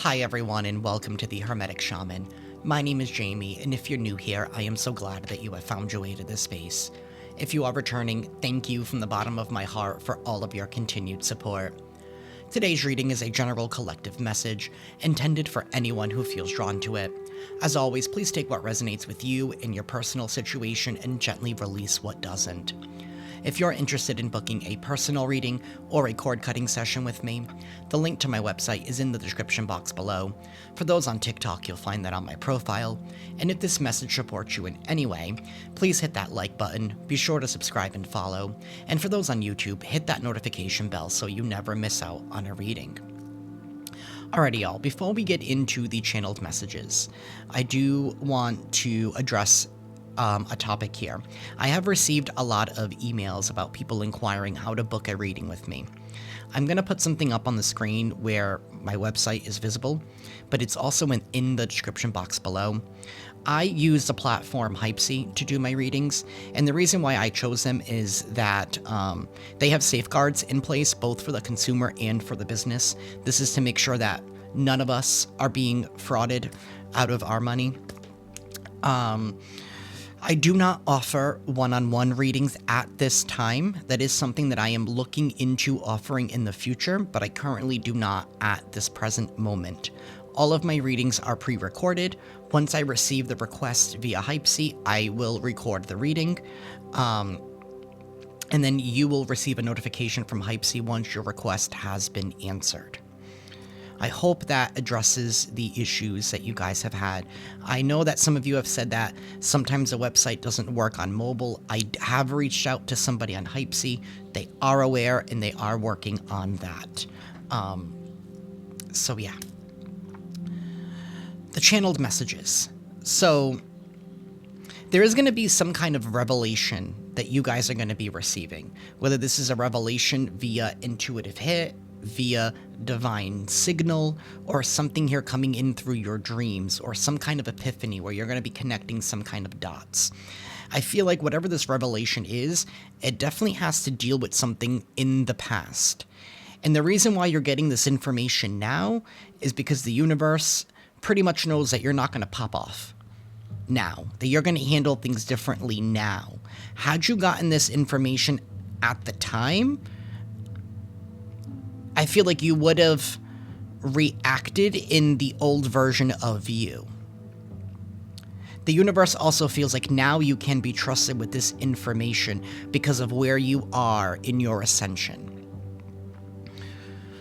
Hi everyone and welcome to the Hermetic Shaman. My name is Jayme, and if you're new here, I am so glad that you have found your way to this space. If you are returning, thank you from the bottom of my heart for all of your continued support. Today's reading is a general collective message, intended for anyone who feels drawn to it. As always, please take what resonates with you in your personal situation and gently release what doesn't. If you're interested in booking a personal reading or a cord-cutting session with me, the link to my website is in the description box below. For those on TikTok, you'll find that on my profile. And if this message supports you in any way, please hit that like button, be sure to subscribe and follow. And for those on YouTube, hit that notification bell so you never miss out on a reading. Alrighty y'all, before we get into the channeled messages, I do want to address a topic here. I have received a lot of emails about people inquiring how to book a reading with me. I'm going to put something up on the screen where my website is visible, but it's also in the description box below. I use the platform Hypesy to do my readings, and the reason why I chose them is that they have safeguards in place both for the consumer and for the business. This is to make sure that none of us are being frauded out of our money. I do not offer one-on-one readings at this time. That is something that I am looking into offering in the future, but I currently do not at this present moment. All of my readings are pre-recorded. Once I receive the request via Hypesy, I will record the reading, and then you will receive a notification from Hypesy once your request has been answered. I hope that addresses the issues that you guys have had. I know that some of you have said that sometimes the website doesn't work on mobile. I have reached out to somebody on Hypesy. They are aware and they are working on that. So yeah. The channeled messages. So there is going to be some kind of revelation that you guys are going to be receiving. Whether this is a revelation via intuitive hit, via divine signal, or something here coming in through your dreams, or some kind of epiphany where you're going to be connecting some kind of dots. I feel like whatever this revelation is, it definitely has to deal with something in the past. And the reason why you're getting this information now is because the universe pretty much knows that you're not going to pop off now, that you're going to handle things differently now. Had you gotten this information at the time, I feel like you would have reacted in the old version of you. The universe also feels like now you can be trusted with this information because of where you are in your ascension.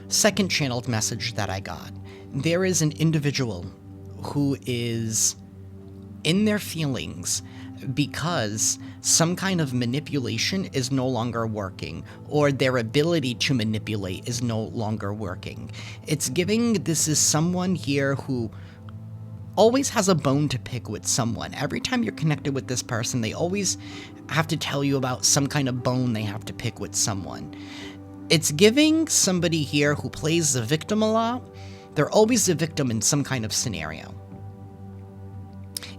Second channeled message that I got. There is an individual who is in their feelings because some kind of manipulation is no longer working, or their ability to manipulate is no longer working. It's giving this is someone here who always has a bone to pick with someone. Every time you're connected with this person, they always have to tell you about some kind of bone they have to pick with someone. It's giving somebody here who plays the victim a lot. They're always the victim in some kind of scenario.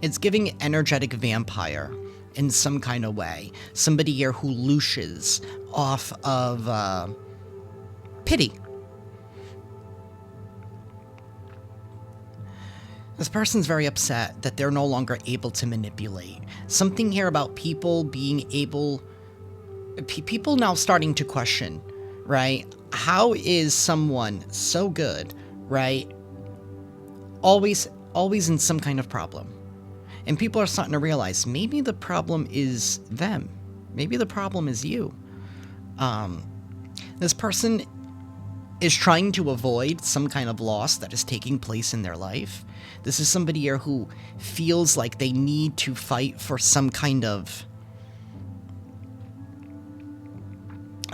It's giving energetic vampire in some kind of way. Somebody here who looshes off of pity. This person's very upset that they're no longer able to manipulate. Something here about people being able... People now starting to question, right? How is someone so good, right? Always in some kind of problem. And people are starting to realize maybe the problem is them. Maybe the problem is you. This person is trying to avoid some kind of loss that is taking place in their life. This is somebody here who feels like they need to fight for some kind of...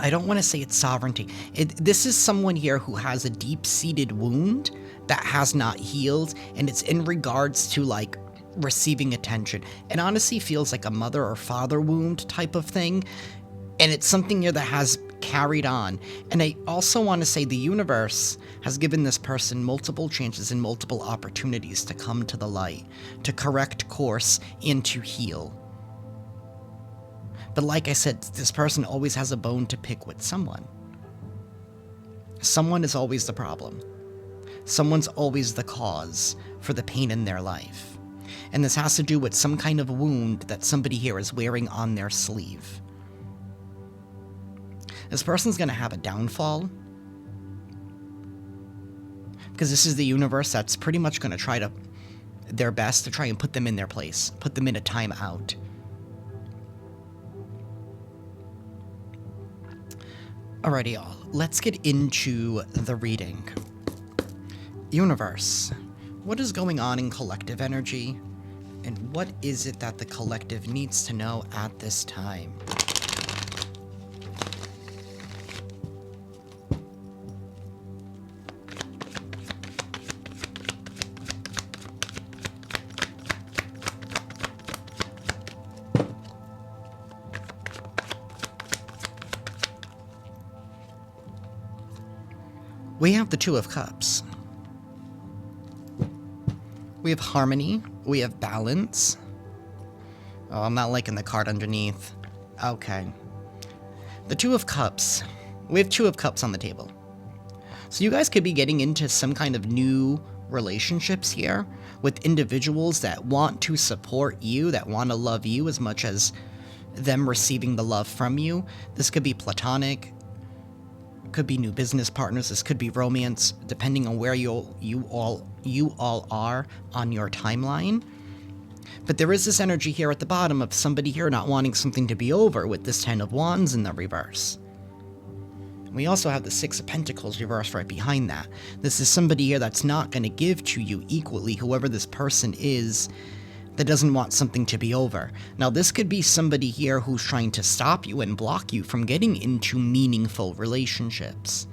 I don't want to say it's sovereignty. This is someone here who has a deep-seated wound that has not healed, and it's in regards to, like, receiving attention. It honestly feels like a mother or father wound type of thing, and it's something here that has carried on. And I also want to say the universe has given this person multiple chances and multiple opportunities to come to the light, to correct course, and to heal. But like I said, this person always has a bone to pick with someone. Someone is always the problem. Someone's always the cause for the pain in their life. And this has to do with some kind of wound that somebody here is wearing on their sleeve. This person's going to have a downfall, because this is the universe that's pretty much going to try to their best to try and put them in their place, put them in a time out. Alrighty, y'all. Let's get into the reading. Universe, what is going on in collective energy, and what is it that the collective needs to know at this time? We have the Two of Cups. We have harmony. We have balance. Oh, I'm not liking the card underneath. Okay. The Two of Cups. We have Two of Cups on the table. So you guys could be getting into some kind of new relationships here with individuals that want to support you, that want to love you as much as them receiving the love from you. This could be platonic. Could be new business partners. This could be romance, depending on where you all are on your timeline. But there is this energy here at the bottom of somebody here not wanting something to be over with this Ten of Wands in the reverse. We also have the Six of Pentacles reversed right behind that. This is somebody here that's not going to give to you equally, whoever this person is that doesn't want something to be over. Now, this could be somebody here who's trying to stop you and block you from getting into meaningful relationships.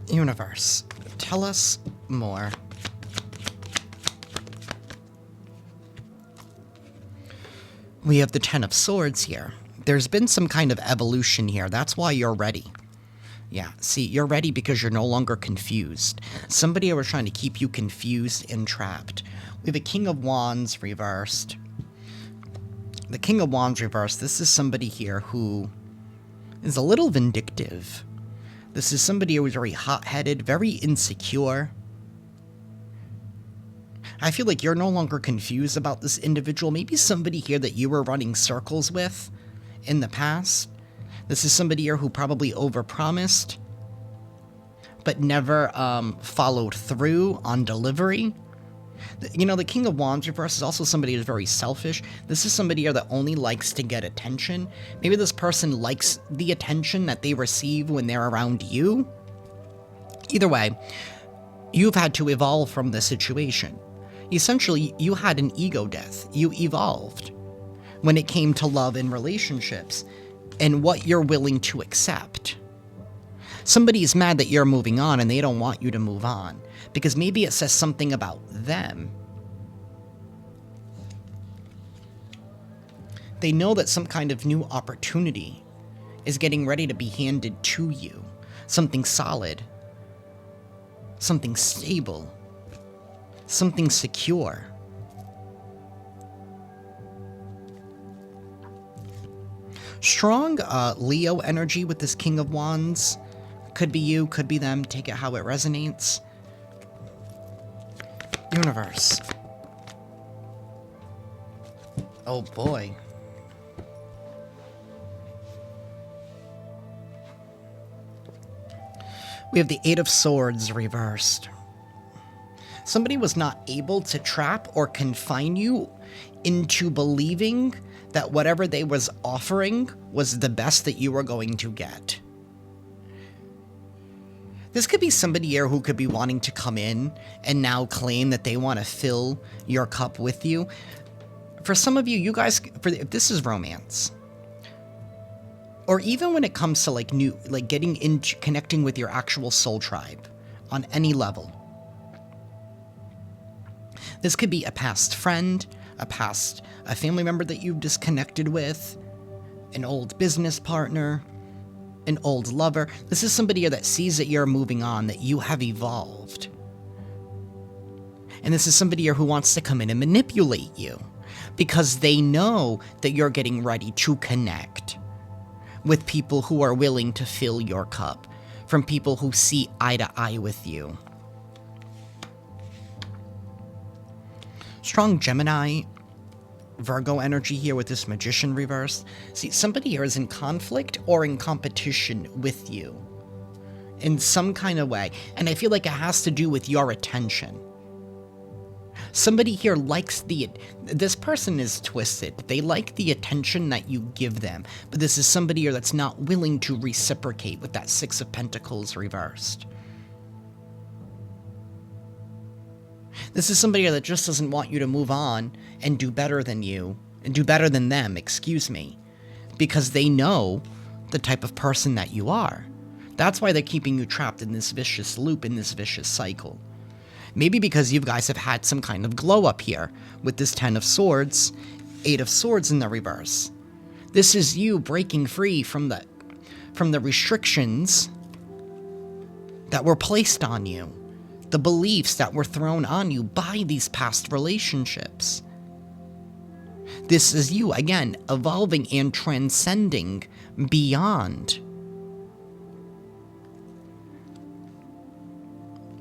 Universe, tell us more. We have the Ten of Swords here. There's been some kind of evolution here. That's why you're ready. Yeah, see, you're ready because you're no longer confused. Somebody was trying to keep you confused and trapped. We have a King of Wands reversed. The King of Wands reversed, this is somebody here who is a little vindictive. This is somebody who is very hot-headed, very insecure. I feel like you're no longer confused about this individual. Maybe somebody here that you were running circles with in the past. This is somebody here who probably overpromised, but never followed through on delivery. You know, the King of Wands reverse is also somebody who's very selfish. This is somebody here that only likes to get attention. Maybe this person likes the attention that they receive when they're around you. Either way, you've had to evolve from this situation. Essentially, you had an ego death. You evolved when it came to love and relationships and what you're willing to accept. Somebody's mad that you're moving on and they don't want you to move on because maybe it says something about them. They know that some kind of new opportunity is getting ready to be handed to you. Something solid. Something stable. Something secure. Strong Leo energy with this King of Wands. Could be you, could be them. Take it how it resonates. Universe. Oh boy. We have the Eight of Swords reversed. Somebody was not able to trap or confine you into believing that whatever they was offering was the best that you were going to get. This could be somebody here who could be wanting to come in and now claim that they want to fill your cup with you. For some of you, you guys, if this is romance, or even when it comes to like getting into connecting with your actual soul tribe on any level. This could be a past friend, a family member that you've disconnected with, an old business partner, an old lover. This is somebody that sees that you're moving on, that you have evolved. And this is somebody who wants to come in and manipulate you because they know that you're getting ready to connect with people who are willing to fill your cup, from people who see eye to eye with you. Strong Gemini, Virgo energy here with this Magician reverse. See, somebody here is in conflict or in competition with you in some kind of way, and I feel like it has to do with your attention. Somebody here likes this person is twisted. They like the attention that you give them, but this is somebody here that's not willing to reciprocate with that Six of Pentacles reversed. This is somebody that just doesn't want you to move on and do better than you, and do better than them, excuse me, because they know the type of person that you are. That's why they're keeping you trapped in this vicious loop, in this vicious cycle. Maybe because you guys have had some kind of glow up here with this 10 of Swords, 8 of Swords in the reverse. This is you breaking free from the restrictions that were placed on you, the beliefs that were thrown on you by these past relationships. This is you, again, evolving and transcending beyond.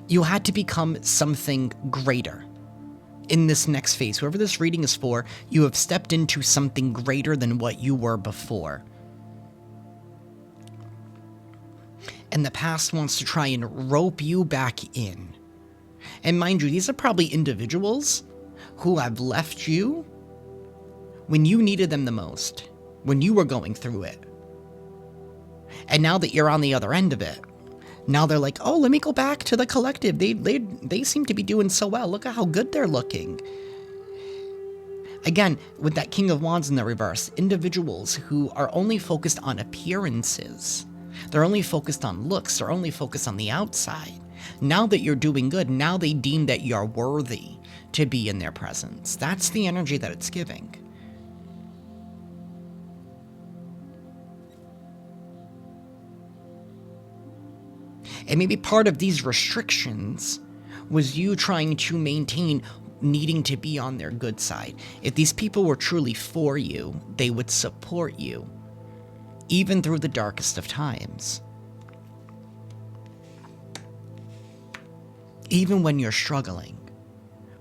You had to become something greater in this next phase. Whoever this reading is for, you have stepped into something greater than what you were before. And the past wants to try and rope you back in. And mind you, these are probably individuals who have left you when you needed them the most, when you were going through it. And now that you're on the other end of it, now they're like, oh, let me go back to the collective. They seem to be doing so well. Look at how good they're looking. Again, with that King of Wands in the reverse, individuals who are only focused on appearances. They're only focused on looks. They're only focused on the outside. Now that you're doing good, now they deem that you're worthy to be in their presence. That's the energy that it's giving. And maybe part of these restrictions was you trying to maintain needing to be on their good side. If these people were truly for you, they would support you, even through the darkest of times. Even when you're struggling.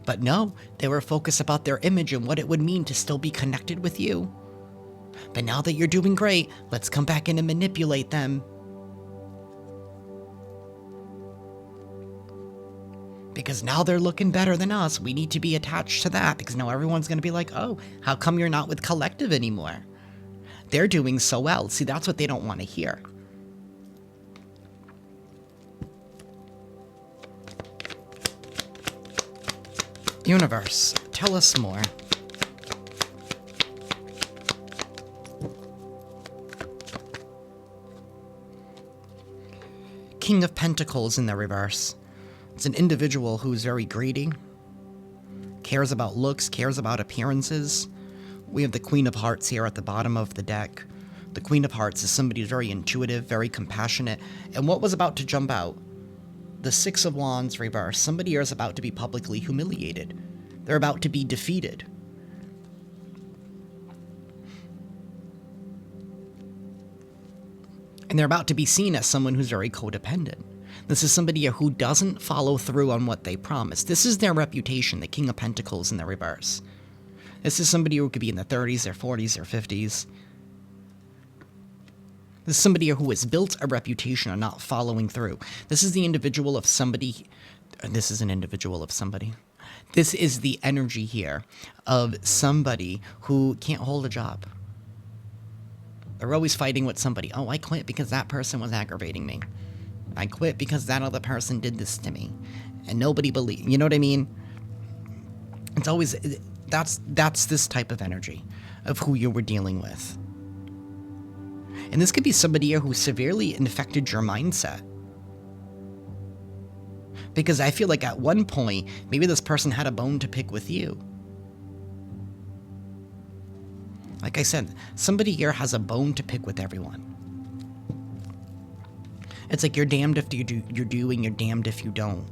But no, they were focused about their image and what it would mean to still be connected with you. But now that you're doing great, let's come back in and manipulate them. Because now they're looking better than us. We need to be attached to that, because now everyone's going to be like, oh, how come you're not with collective anymore? They're doing so well. See, that's what they don't want to hear. Universe, tell us more. King of Pentacles in the reverse. It's an individual who's very greedy, cares about looks, cares about appearances. We have the Queen of Hearts here at the bottom of the deck. The Queen of Hearts is somebody who's very intuitive, very compassionate. And what was about to jump out? The Six of Wands reverse. Somebody here is about to be publicly humiliated. They're about to be defeated. And they're about to be seen as someone who's very codependent. This is somebody who doesn't follow through on what they promise. This is their reputation, the King of Pentacles in the reverse. This is somebody who could be in their 30s, their 40s, their 50s. This is somebody who has built a reputation on not following through. This is the individual of somebody. This is an individual of somebody. This is the energy here of somebody who can't hold a job. They're always fighting with somebody. Oh, I quit because that person was aggravating me. I quit because that other person did this to me. And nobody believed. You know what I mean? It's always, that's this type of energy of who you were dealing with. And this could be somebody here who severely infected your mindset. Because I feel like at one point, maybe this person had a bone to pick with you. Like I said, somebody here has a bone to pick with everyone. It's like you're damned if you do, you're doing, you're damned if you don't.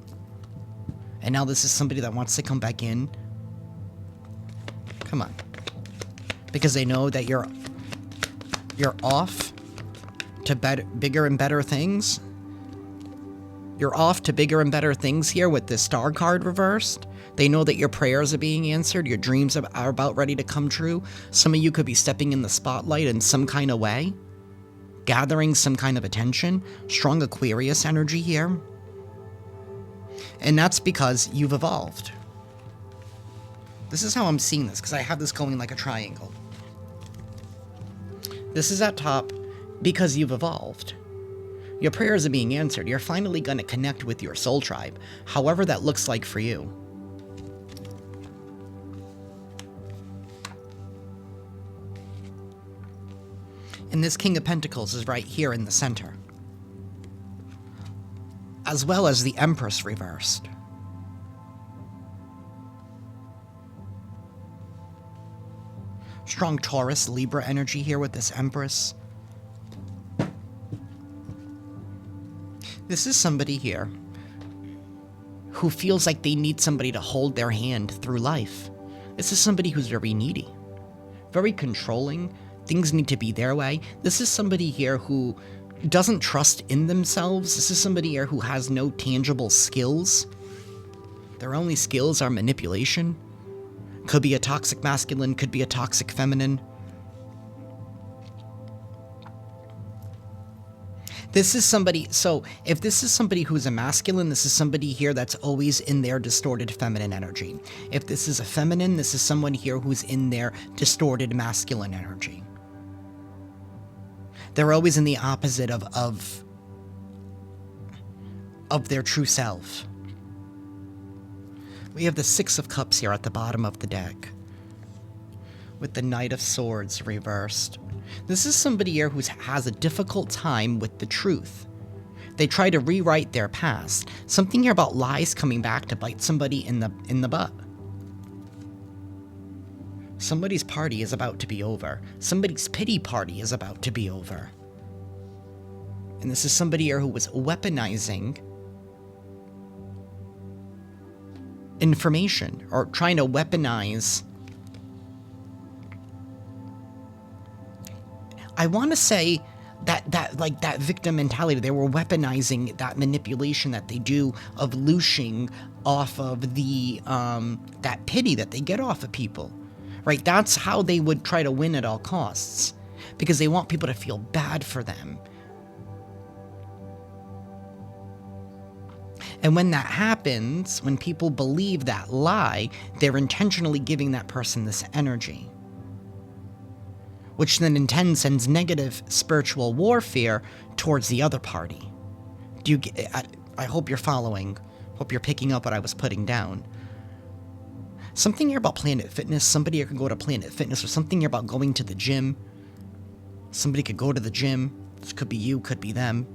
And now this is somebody that wants to come back in. Come on. Because they know that you're off to bigger and better things. You're off to bigger and better things here with this star card reversed. They know that your prayers are being answered. Your dreams are about ready to come true. Some of you could be stepping in the spotlight in some kind of way, gathering some kind of attention. Strong Aquarius energy here. And that's because you've evolved. This is how I'm seeing this, because I have this going like a triangle. This is at top because you've evolved. Your prayers are being answered. You're finally going to connect with your soul tribe, however that looks like for you. And this King of Pentacles is right here in the center, as well as the Empress reversed. Strong Taurus, Libra energy here with this Empress. This is somebody here who feels like they need somebody to hold their hand through life. This is somebody who's very needy, very controlling. Things need to be their way. This is somebody here who doesn't trust in themselves. This is somebody here who has no tangible skills. Their only skills are manipulation. Could be a toxic masculine, could be a toxic feminine. This is somebody, so if this is somebody who's a masculine, this is somebody here that's always in their distorted feminine energy. If this is a feminine, this is someone here who's in their distorted masculine energy. They're always in the opposite of their true self. We have the Six of Cups here at the bottom of the deck, with the Knight of Swords reversed. This is somebody here who has a difficult time with the truth. They try to rewrite their past. Something here about lies coming back to bite somebody in the butt. Somebody's party is about to be over. Somebody's pity party is about to be over. And this is somebody here who was weaponizing information, or trying to weaponize. I want to say that victim mentality. They were weaponizing that manipulation that they do of looshing off of the that pity that they get off of people. Right? That's how they would try to win at all costs, because they want people to feel bad for them. And when that happens, when people believe that lie, they're intentionally giving that person this energy, which then in turn sends negative spiritual warfare towards the other party. Do you get, I hope you're following. Hope you're picking up what I was putting down. Something here about Planet Fitness. Somebody here could go to Planet Fitness, or something here about going to the gym. Somebody could go to the gym. This could be you, could be them.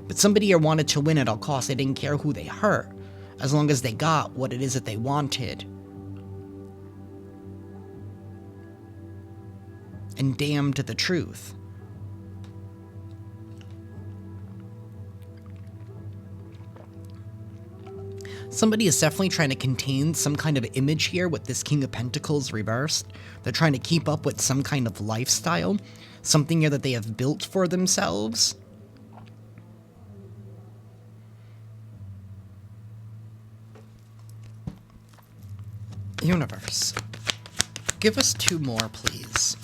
But somebody here wanted to win at all costs. They didn't care who they hurt, as long as they got what it is that they wanted. And damn to the truth. Somebody is definitely trying to contain some kind of image here with this King of Pentacles reversed. They're trying to keep up with some kind of lifestyle, something here that they have built for themselves. Universe, give us two more, please.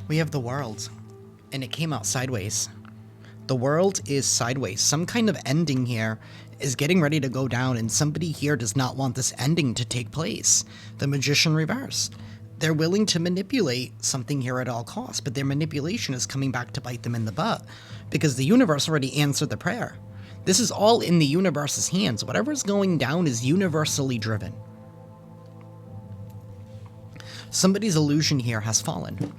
We have the World, and it came out sideways. The World is sideways. Some kind of ending here is getting ready to go down, and somebody here does not want this ending to take place. The Magician reversed. They're willing to manipulate something here at all costs, but their manipulation is coming back to bite them in the butt, because the universe already answered the prayer. This is all in the universe's hands. Whatever's going down is universally driven. Somebody's illusion here has fallen.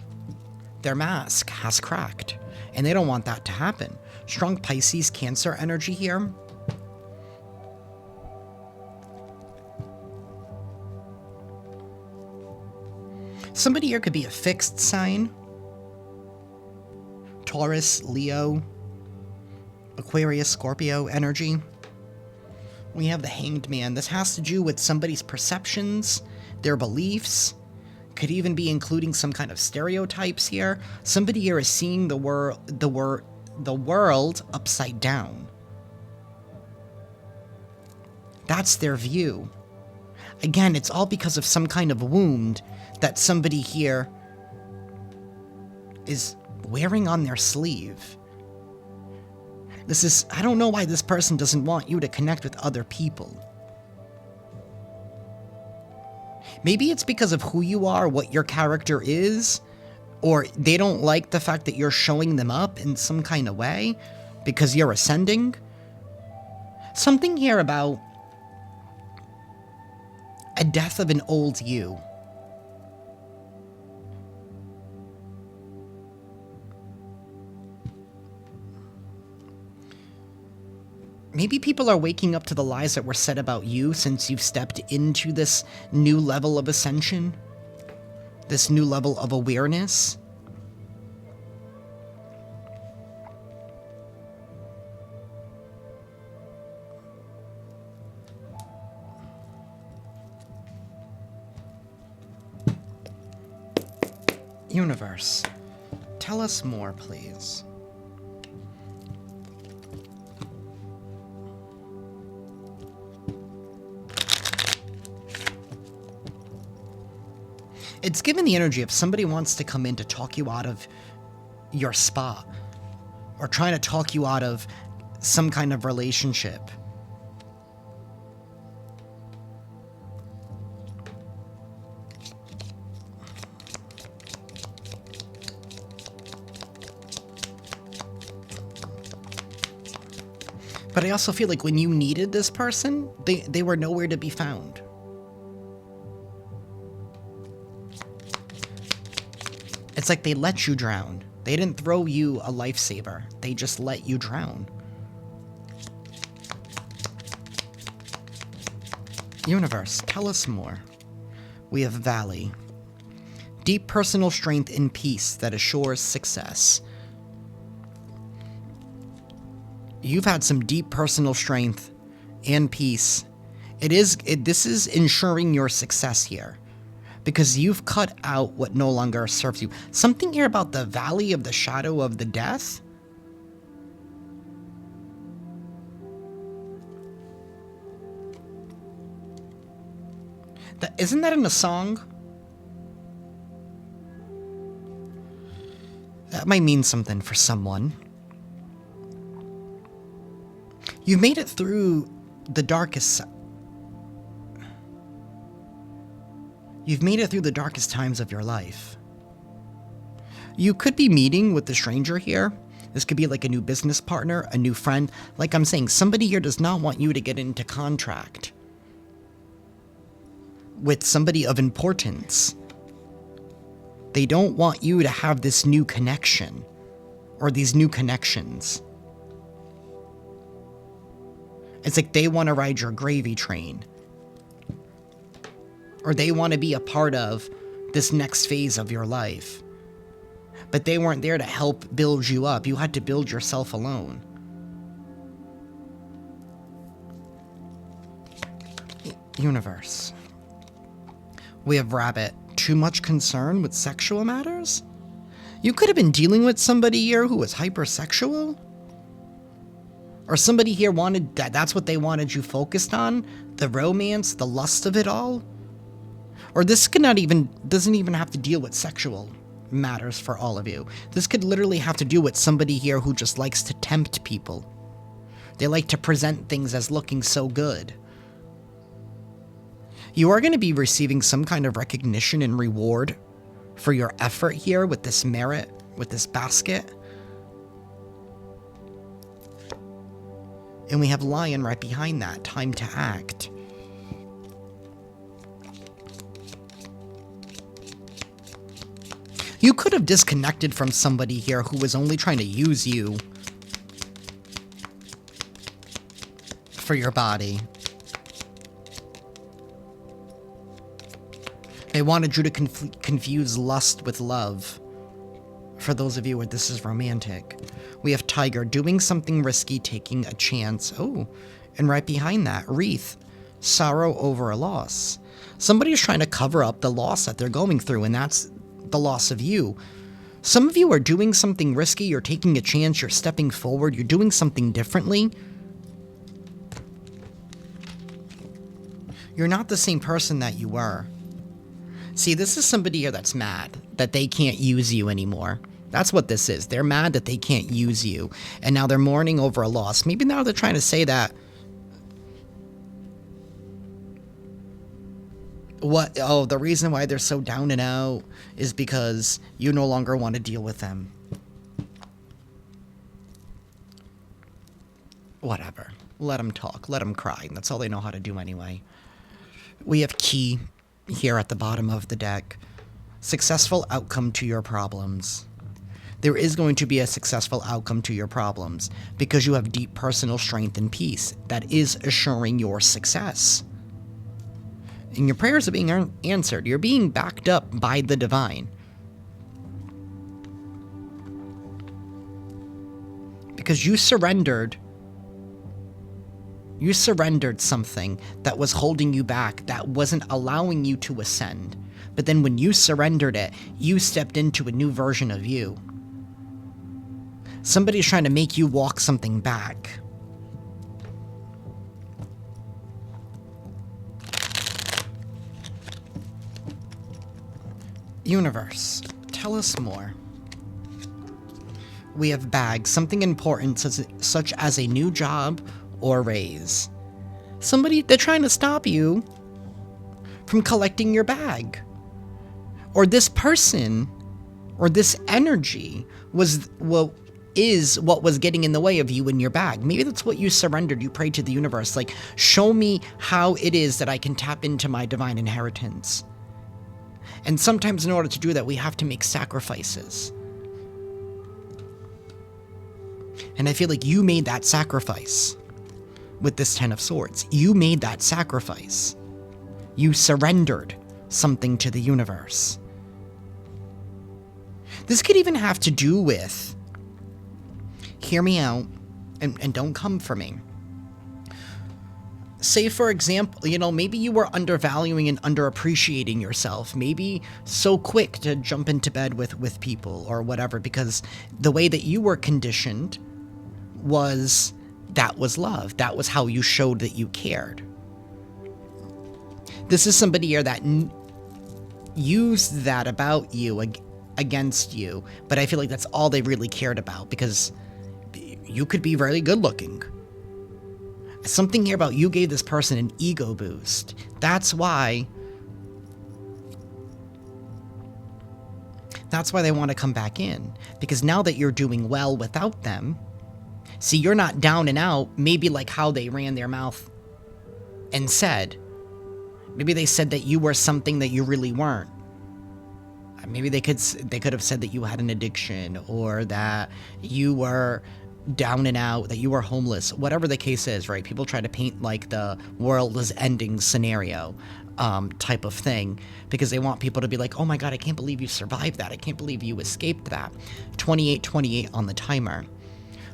Their mask has cracked, and they don't want that to happen. Strong Pisces, Cancer energy here. Somebody here could be a fixed sign. Taurus, Leo, Aquarius, Scorpio energy. We have the Hanged Man. This has to do with somebody's perceptions, their beliefs, could even be including some kind of stereotypes here. Somebody here is seeing the world upside down. That's their view. Again, it's all because of some kind of wound that somebody here is wearing on their sleeve. I don't know why this person doesn't want you to connect with other people. Maybe it's because of who you are, what your character is, or they don't like the fact that you're showing them up in some kind of way because you're ascending. Something here about a death of an old you. Maybe people are waking up to the lies that were said about you since you've stepped into this new level of ascension, this new level of awareness. Universe, tell us more, please. It's given the energy if somebody wants to come in to talk you out of your spot, or trying to talk you out of some kind of relationship. But I also feel like when you needed this person, they were nowhere to be found. It's like they let you drown. They didn't throw you a lifesaver. They just let you drown. Universe, tell us more. We have Valley. Deep personal strength and peace that assures success. You've had some deep personal strength and peace. This is ensuring your success here, because you've cut out what no longer serves you. Something here about the valley of the shadow of the death. Isn't that in a song? That might mean something for someone. You've made it through the darkest... You've made it through the darkest times of your life. You could be meeting with the stranger here. This could be like a new business partner, a new friend. Like I'm saying, somebody here does not want you to get into contract with somebody of importance. They don't want you to have this new connection or these new connections. It's like they want to ride your gravy train. Or they want to be a part of this next phase of your life. But they weren't there to help build you up. You had to build yourself alone. Universe. We have Rabbit. Too much concern with sexual matters? You could have been dealing with somebody here who was hypersexual? Or somebody here wanted that's what they wanted you focused on? The romance, the lust of it all? Or this doesn't even have to deal with sexual matters for all of you. This could literally have to do with somebody here who just likes to tempt people. They like to present things as looking so good. You are going to be receiving some kind of recognition and reward for your effort here with this merit, with this basket. And we have Lion right behind that. Time to act. You could have disconnected from somebody here who was only trying to use you for your body. They wanted you to confuse lust with love. For those of you where this is romantic. We have Tiger, doing something risky, taking a chance. Oh, and right behind that, Wreath, sorrow over a loss. Somebody's trying to cover up the loss that they're going through, and that's the loss of you. Some of you are doing something risky, you're taking a chance, you're stepping forward, you're doing something differently. You're not the same person that you were. See, this is somebody here that's mad that they can't use you anymore. That's what this is. They're mad that they can't use you, and now they're mourning over a loss. Maybe now they're trying to say that the reason why they're so down and out is because you no longer want to deal with them. Whatever. Let them talk. Let them cry. That's all they know how to do anyway. We have key here at the bottom of the deck. Successful outcome to your problems. There is going to be a successful outcome to your problems because you have deep personal strength and peace that is assuring your success. And your prayers are being answered. You're being backed up by the divine. Because you surrendered something that was holding you back, that wasn't allowing you to ascend. But then when you surrendered it, you stepped into a new version of you. Somebody's trying to make you walk something back. Universe, tell us more. We have bags, something important such as a new job or raise. They're trying to stop you from collecting your bag. Or this person, or this energy is what was getting in the way of you in your bag. Maybe that's what you surrendered. You prayed to the universe, like, show me how it is that I can tap into my divine inheritance. And sometimes in order to do that, we have to make sacrifices. And I feel like you made that sacrifice with this Ten of Swords. You made that sacrifice. You surrendered something to the universe. This could even have to do with, hear me out, and don't come for me. Say, for example, maybe you were undervaluing and underappreciating yourself. Maybe so quick to jump into bed with people or whatever, because the way that you were conditioned was love. That was how you showed that you cared. This is somebody here that used that about you against you, but I feel like that's all they really cared about, because you could be very good looking. Something here about you gave this person an ego boost. That's why they want to come back in. Because now that you're doing well without them, see, you're not down and out, maybe like how they ran their mouth and said. Maybe they said that you were something that you really weren't. Maybe they could have said that you had an addiction, or that you were down and out, that you were homeless, whatever the case is, right? People try to paint like the world is ending scenario type of thing, because they want people to be like, oh my god, I can't believe you survived that. I can't believe you escaped that. 2828 on the timer.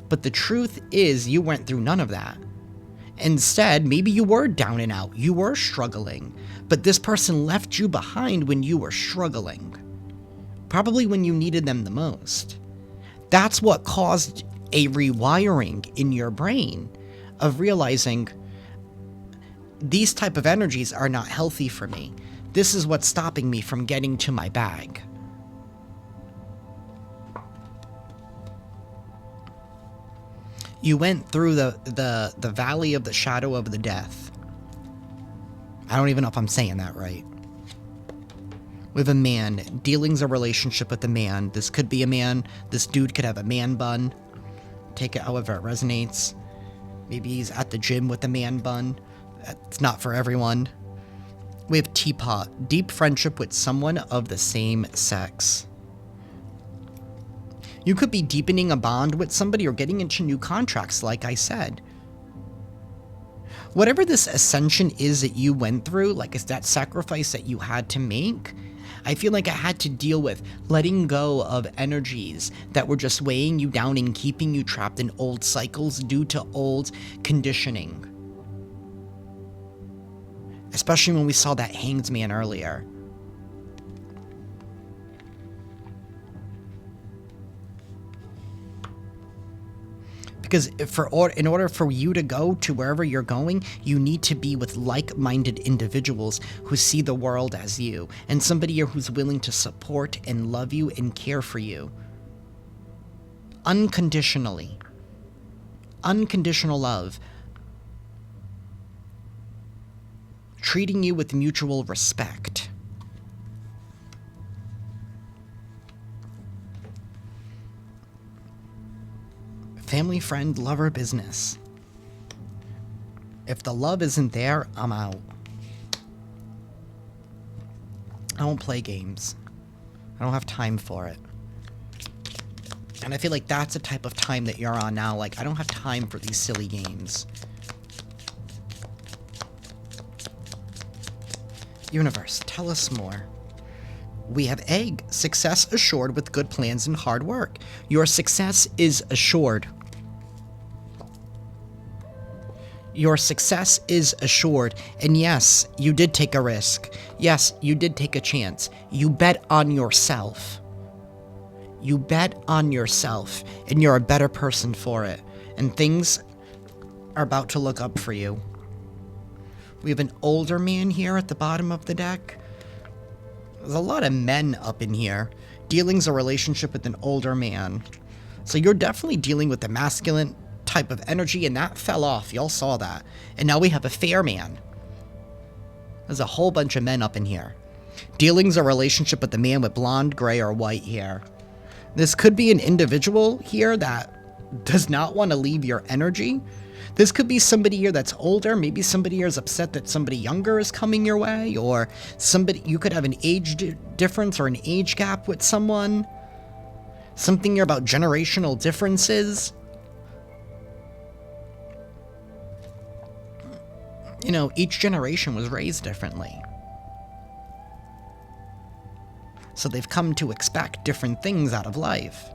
But the truth is, you went through none of that. Instead, maybe you were down and out. You were struggling. But this person left you behind when you were struggling. Probably when you needed them the most. That's what caused a rewiring in your brain of realizing these type of energies are not healthy for me. This is what's stopping me from getting to my bag. You went through the valley of the shadow of the death. I don't even know if I'm saying that right. With a man, dealings a relationship with a man. This could be a man. This dude could have a man bun. Take it however it resonates. Maybe he's at the gym with a man bun. It's not for everyone. We have teapot. Deep friendship with someone of the same sex. You could be deepening a bond with somebody or getting into new contracts, like I said. Whatever this ascension is that you went through, like is that sacrifice that you had to make, I feel like I had to deal with letting go of energies that were just weighing you down and keeping you trapped in old cycles due to old conditioning. Especially when we saw that hanged man earlier. Because in order for you to go to wherever you're going, you need to be with like-minded individuals who see the world as you, and somebody who's willing to support and love you and care for you. Unconditionally. Unconditional love. Treating you with mutual respect. Family, friend, lover, business. If the love isn't there, I'm out. I don't play games. I don't have time for it. And I feel like that's the type of time that you're on now. Like, I don't have time for these silly games. Universe, tell us more. We have egg. Success assured with good plans and hard work. Your success is assured. Your success is assured. And yes, you did take a risk. Yes, you did take a chance. You bet on yourself. You bet on yourself, and you're a better person for it. And things are about to look up for you. We have an older man here at the bottom of the deck. There's a lot of men up in here. Dealing's a relationship with an older man. So you're definitely dealing with the masculine type of energy, and that fell off. Y'all saw that. And now we have a fair man. There's a whole bunch of men up in here. Dealing's a relationship with the man with blonde, gray, or white hair. This could be an individual here that does not want to leave your energy. This could be somebody here that's older. Maybe somebody here is upset that somebody younger is coming your way, or somebody, you could have an age difference or an age gap with someone. Something here about generational differences. You know, each generation was raised differently. So they've come to expect different things out of life.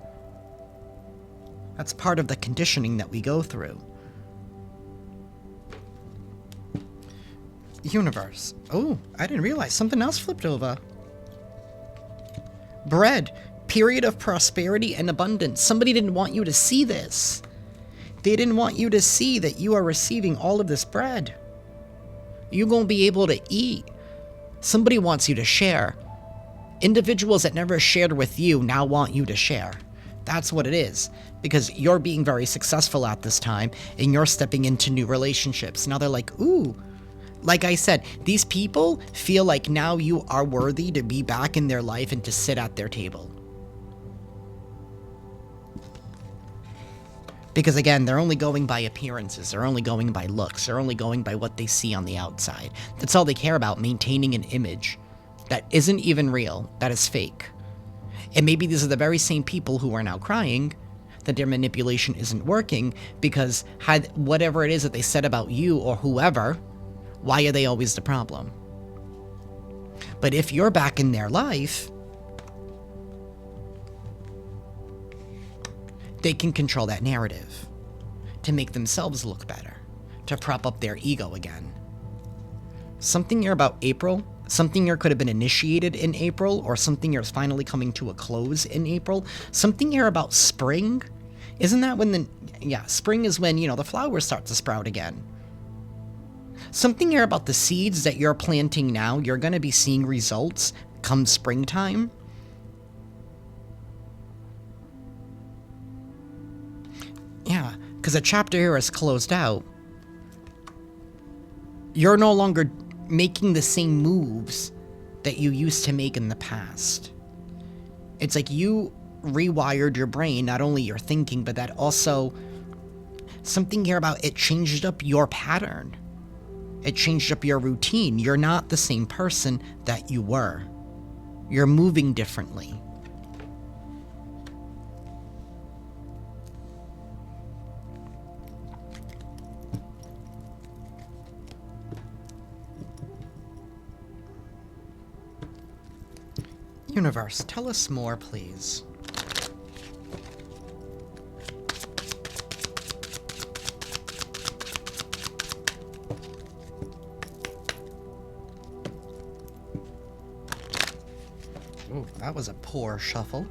That's part of the conditioning that we go through. Universe. Oh, I didn't realize something else flipped over. Bread. Period of prosperity and abundance. Somebody didn't want you to see this. They didn't want you to see that you are receiving all of this bread. You're going to be able to eat. Somebody wants you to share. Individuals that never shared with you now want you to share. That's what it is. Because you're being very successful at this time, and you're stepping into new relationships. Now they're like, ooh. Like I said, these people feel like now you are worthy to be back in their life and to sit at their table. Because again, they're only going by appearances. They're only going by looks. They're only going by what they see on the outside. That's all they care about, maintaining an image that isn't even real, that is fake. And maybe these are the very same people who are now crying that their manipulation isn't working, because whatever it is that they said about you or whoever, why are they always the problem? But if you're back in their life, they can control that narrative to make themselves look better, to prop up their ego again. Something here about April, something here could have been initiated in April, or something here is finally coming to a close in April. Something here about spring. Isn't that when spring is when, the flowers start to sprout again. Something here about the seeds that you're planting now, you're going to be seeing results come springtime. Yeah, because a chapter here is closed out. You're no longer making the same moves that you used to make in the past. It's like you rewired your brain, not only your thinking, but that also something here about it changed up your pattern. It changed up your routine. You're not the same person that you were. You're moving differently. Universe, tell us more, please. That was a poor shuffle.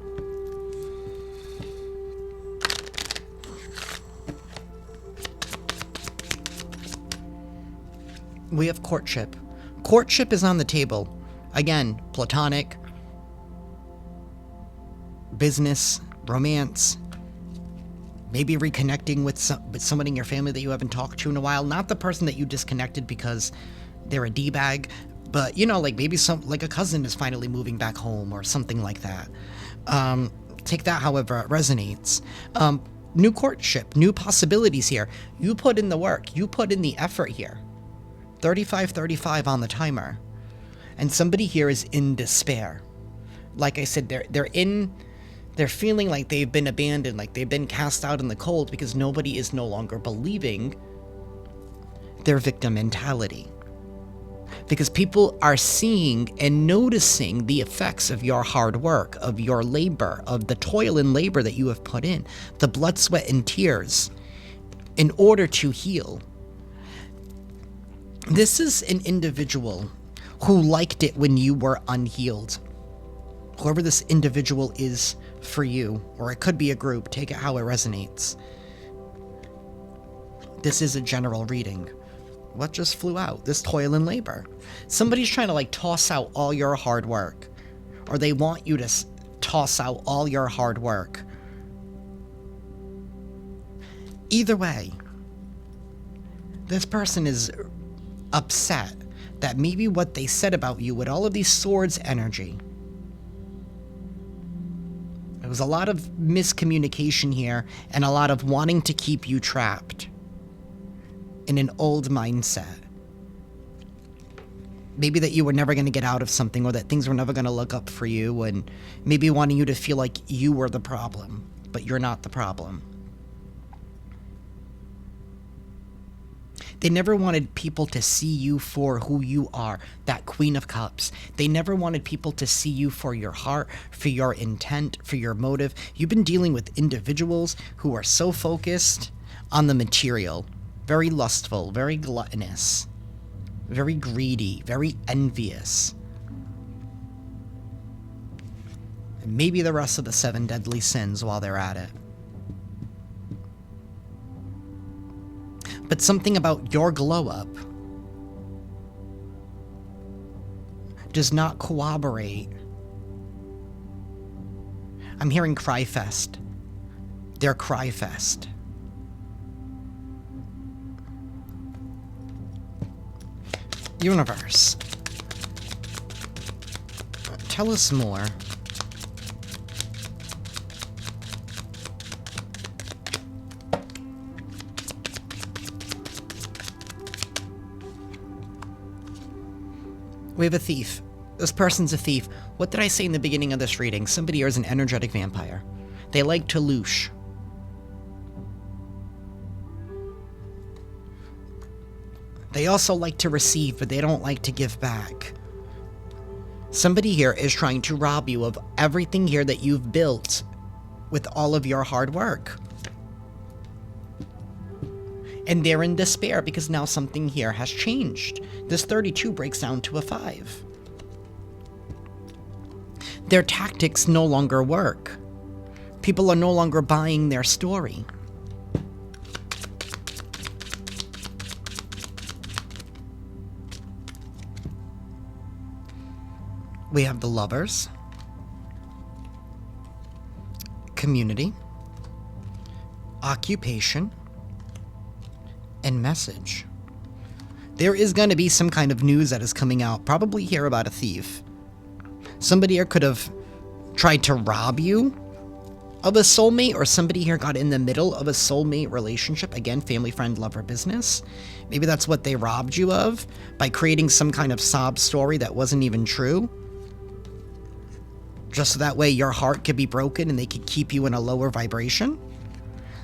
We have courtship. Courtship is on the table. Again, platonic, business, romance, maybe reconnecting with somebody in your family that you haven't talked to in a while. Not the person that you disconnected because they're a D-bag, but, you know, like maybe like a cousin is finally moving back home or something like that. Take that however it resonates. New courtship, new possibilities here. You put in the work. You put in the effort here. 35-35 on the timer. And somebody here is in despair. Like I said, they're feeling like they've been abandoned, like they've been cast out in the cold because nobody is no longer believing their victim mentality. Because people are seeing and noticing the effects of your hard work, of your labor, of the toil and labor that you have put in, the blood, sweat, and tears in order to heal. This is an individual who liked it when you were unhealed. Whoever this individual is for you, or it could be a group, take it how it resonates. This is a general reading. What just flew out? This toil and labor. Somebody's trying to like toss out all your hard work, or they want you to toss out all your hard work. Either way, this person is upset that maybe what they said about you with all of these swords energy, there was a lot of miscommunication here and a lot of wanting to keep you trapped in an old mindset. Maybe that you were never going to get out of something, or that things were never going to look up for you, and maybe wanting you to feel like you were the problem, but you're not the problem. They never wanted people to see you for who you are, that Queen of Cups. They never wanted people to see you for your heart, for your intent, for your motive. You've been dealing with individuals who are so focused on the material, very lustful, very gluttonous, very greedy, very envious. And maybe the rest of the 7 deadly sins while they're at it. But something about your glow up does not corroborate. I'm hearing cry fest. Their cry fest. Universe, tell us more. We have a thief. This person's a thief. What did I say in the beginning of this reading? Somebody here is an energetic vampire. They like to loosh. They also like to receive, but they don't like to give back. Somebody here is trying to rob you of everything here that you've built with all of your hard work. And they're in despair because now something here has changed. This 32 breaks down to a 5. Their tactics no longer work. People are no longer buying their story. We have the Lovers, community, occupation, and message. There is going to be some kind of news that is coming out, probably here about a thief. Somebody here could have tried to rob you of a soulmate, or somebody here got in the middle of a soulmate relationship. Again, family, friend, lover, business. Maybe that's what they robbed you of by creating some kind of sob story that wasn't even true. Just so that way your heart could be broken and they could keep you in a lower vibration.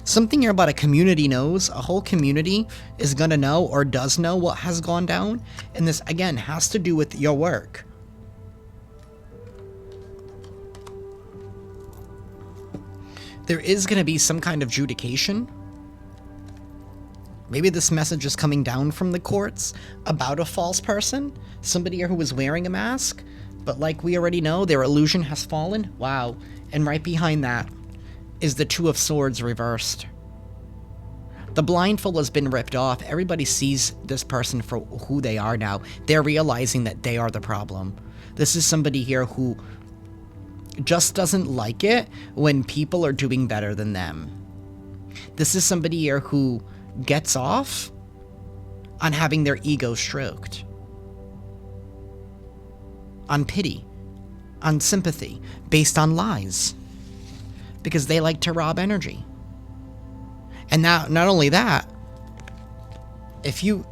Something here about a community knows, a whole community is gonna know or does know what has gone down. And this, again, has to do with your work. There is gonna be some kind of adjudication. Maybe this message is coming down from the courts about a false person. Somebody here who was wearing a mask. But like we already know, their illusion has fallen. Wow. And right behind that is the Two of Swords reversed. The blindfold has been ripped off. Everybody sees this person for who they are now. They're realizing that they are the problem. This is somebody here who just doesn't like it when people are doing better than them. This is somebody here who gets off on having their ego stroked. On pity. On sympathy. Based on lies. Because they like to rob energy. And now, not only that, if you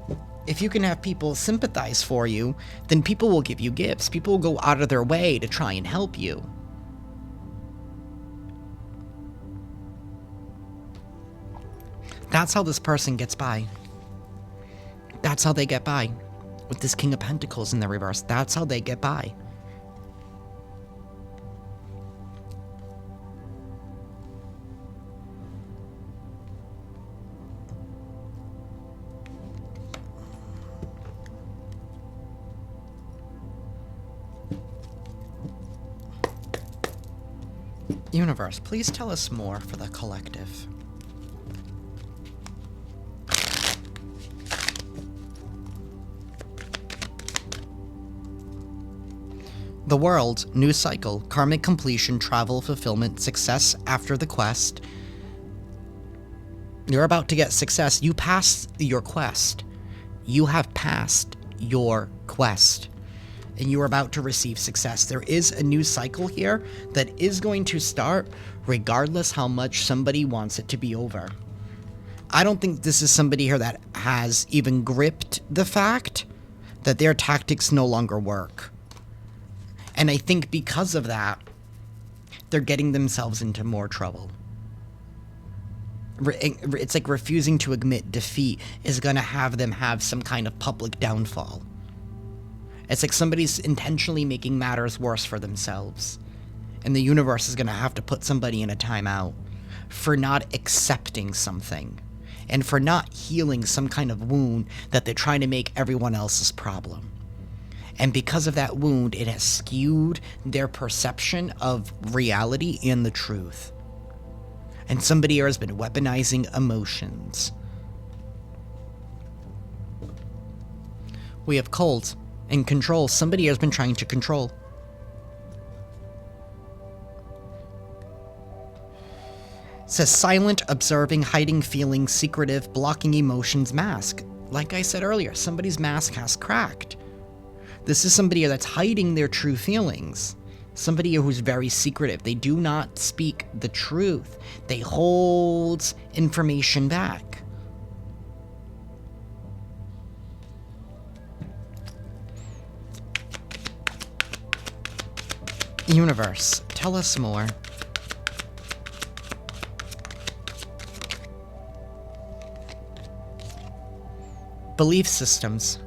can have people sympathize for you, then people will give you gifts. People will go out of their way to try and help you. That's how this person gets by. That's how they get by. With this King of Pentacles in the reverse, that's how they get by. Universe, please tell us more for the collective. The world, new cycle, karmic completion, travel, fulfillment, success after the quest. You're about to get success. You passed your quest. You have passed your quest. And you are about to receive success. There is a new cycle here that is going to start regardless how much somebody wants it to be over. I don't think this is somebody here that has even gripped the fact that their tactics no longer work. And I think because of that, they're getting themselves into more trouble. It's like refusing to admit defeat is going to have them have some kind of public downfall. It's like somebody's intentionally making matters worse for themselves. And the universe is going to have to put somebody in a timeout for not accepting something and for not healing some kind of wound that they're trying to make everyone else's problem. And because of that wound, it has skewed their perception of reality and the truth. And somebody here has been weaponizing emotions. We have cold and control. Somebody has been trying to control. It says silent, observing, hiding feelings, secretive, blocking emotions, mask. Like I said earlier, somebody's mask has cracked. This is somebody that's hiding their true feelings. Somebody who's very secretive. They do not speak the truth. They hold information back. Universe, tell us more. Belief systems.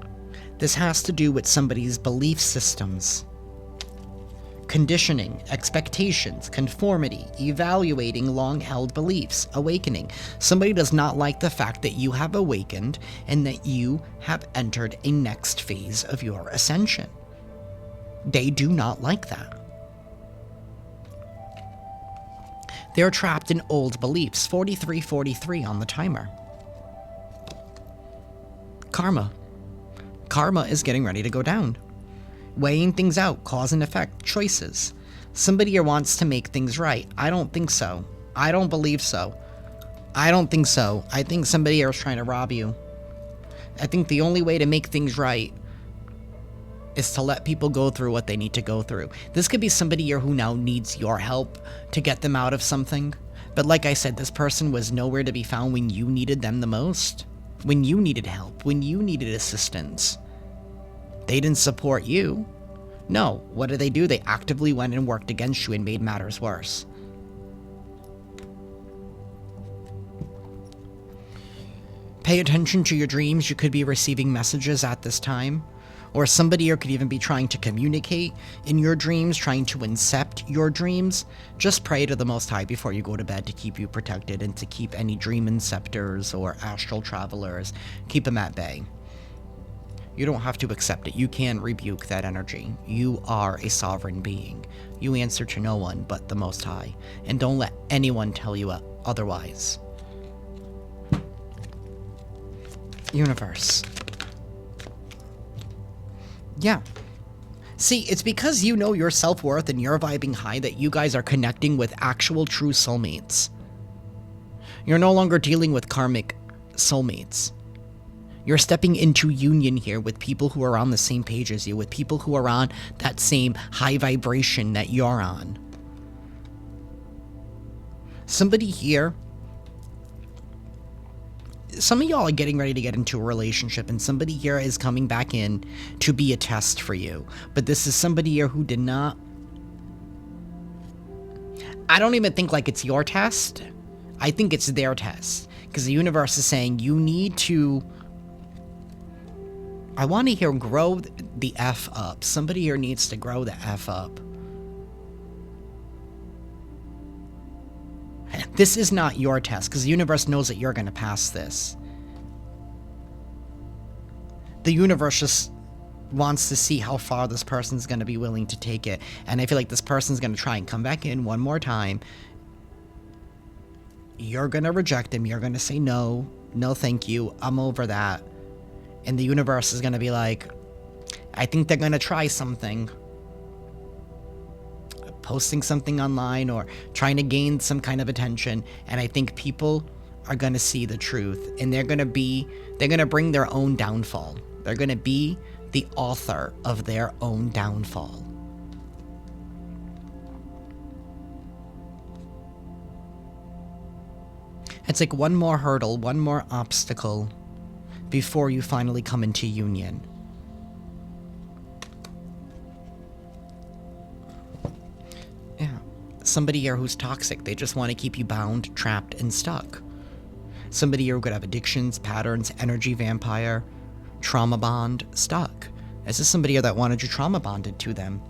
This has to do with somebody's belief systems. Conditioning, expectations, conformity, evaluating long-held beliefs, awakening. Somebody does not like the fact that you have awakened and that you have entered a next phase of your ascension. They do not like that. They're trapped in old beliefs. 4343 on the timer. Karma. Karma is getting ready to go down. Weighing things out, cause and effect, choices. Somebody here wants to make things right. I don't think so. I don't believe so. I don't think so. I think somebody here is trying to rob you. I think the only way to make things right is to let people go through what they need to go through. This could be somebody here who now needs your help to get them out of something. But like I said, this person was nowhere to be found when you needed them the most. When you needed help, when you needed assistance. They didn't support you. No, what did they do? They actively went and worked against you and made matters worse. Pay attention to your dreams. You could be receiving messages at this time. Or somebody here could even be trying to communicate in your dreams, trying to incept your dreams. Just pray to the Most High before you go to bed to keep you protected and to keep any dream inceptors or astral travelers, keep them at bay. You don't have to accept it. You can rebuke that energy. You are a sovereign being. You answer to no one but the Most High. And don't let anyone tell you otherwise. Universe. Yeah. See, it's because you know your self-worth and you're vibing high that you guys are connecting with actual true soulmates. You're no longer dealing with karmic soulmates. You're stepping into union here with people who are on the same page as you, with people who are on that same high vibration that you're on. Somebody here, some of y'all are getting ready to get into a relationship, and somebody here is coming back in to be a test for you. But this is somebody here who did not... I don't even think like it's your test. I think it's their test. Because the universe is saying you need to... I want to hear grow the F up. Somebody here needs to grow the F up. This is not your test, because the universe knows that you're going to pass this. The universe just wants to see how far this person's going to be willing to take it. And I feel like this person's going to try and come back in one more time. You're going to reject him. You're going to say no. No, thank you. I'm over that. And the universe is going to be like, I think they're going to try something. Posting something online or trying to gain some kind of attention. And I think people are going to see the truth. And they're going to bring their own downfall. They're going to be the author of their own downfall. It's like one more hurdle, one more obstacle before you finally come into union. Yeah. Somebody here who's toxic. They just want to keep you bound, trapped, and stuck. Somebody here who could have addictions, patterns, energy vampire, trauma bond, stuck. This is somebody here that wanted you trauma bonded to them.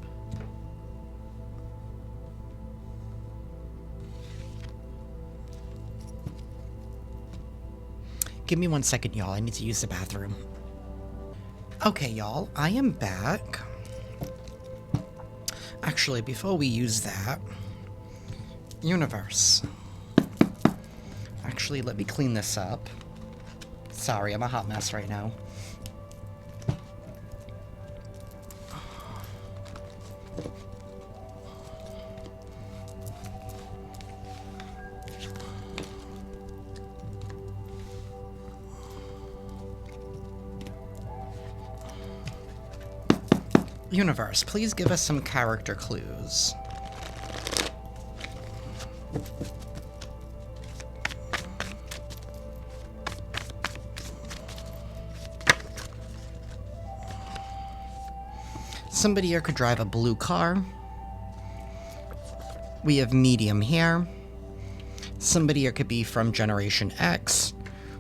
Give me 1 second, y'all. I need to use the bathroom. Okay, y'all. I am back. Actually, before we use that... Universe. Actually, let me clean this up. Sorry, I'm a hot mess right now. Universe, please give us some character clues. Somebody here could drive a blue car. We have medium hair. Somebody here could be from Generation X.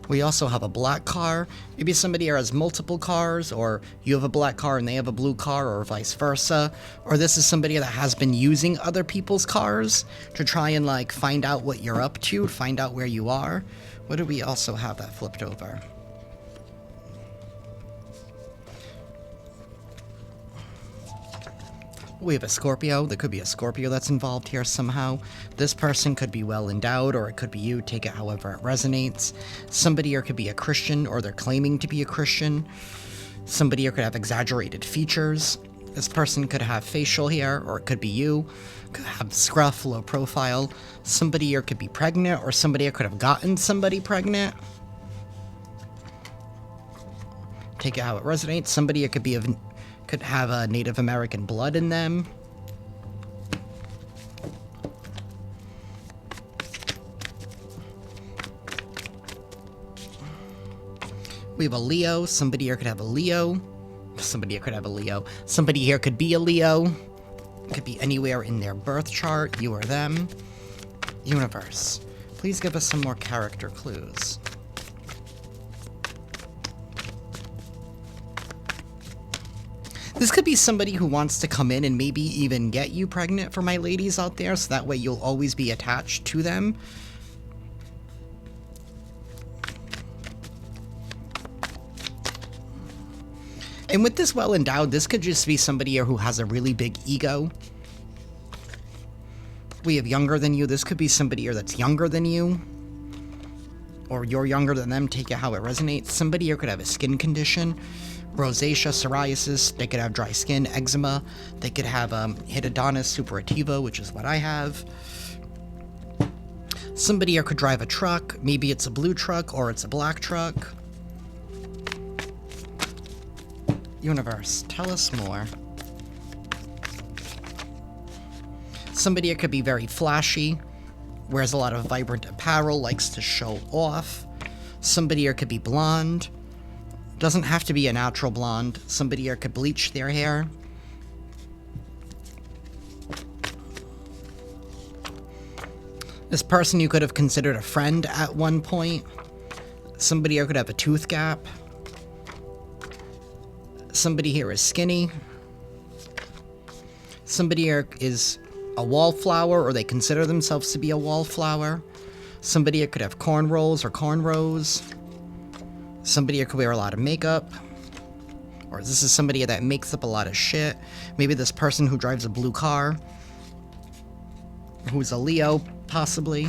We also have a black car. Maybe somebody here has multiple cars, or you have a black car and they have a blue car, or vice versa. Or this is somebody that has been using other people's cars to try and, like, find out what you're up to, find out where you are. What do we also have that flipped over? We have a Scorpio. There could be a Scorpio that's involved here somehow. This person could be well endowed, or it could be you. Take it however it resonates. Somebody here could be a Christian, or they're claiming to be a Christian. Somebody here could have exaggerated features. This person could have facial hair, or it could be you. Could have scruff, low profile. Somebody here could be pregnant, or somebody here could have gotten somebody pregnant. Take it how it resonates. Somebody here could have a Native American blood in them. We have a Leo. Somebody here could have a Leo. Somebody here could have a Leo. Somebody here could be a Leo. It could be anywhere in their birth chart, you or them. Universe, please give us some more character clues. This could be somebody who wants to come in and maybe even get you pregnant, for my ladies out there, so that way you'll always be attached to them. And with this well endowed, this could just be somebody here who has a really big ego. We have younger than you. This could be somebody here that's younger than you. Or you're younger than them. Take it how it resonates. Somebody here could have a skin condition. Rosacea, psoriasis. They could have dry skin, eczema. They could have hidradenitis suppurativa, which is what I have. Somebody here could drive a truck. Maybe it's a blue truck or it's a black truck. Universe, tell us more. Somebody here could be very flashy, wears a lot of vibrant apparel, likes to show off. Somebody here could be blonde. Doesn't have to be a natural blonde. Somebody here could bleach their hair. This person you could have considered a friend at one point. Somebody here could have a tooth gap. Somebody here is skinny. Somebody here is a wallflower, or they consider themselves to be a wallflower. Somebody here could have cornrows or cornrows. Somebody here could wear a lot of makeup. Or this is somebody that makes up a lot of shit. Maybe this person who drives a blue car. Who's a Leo, possibly.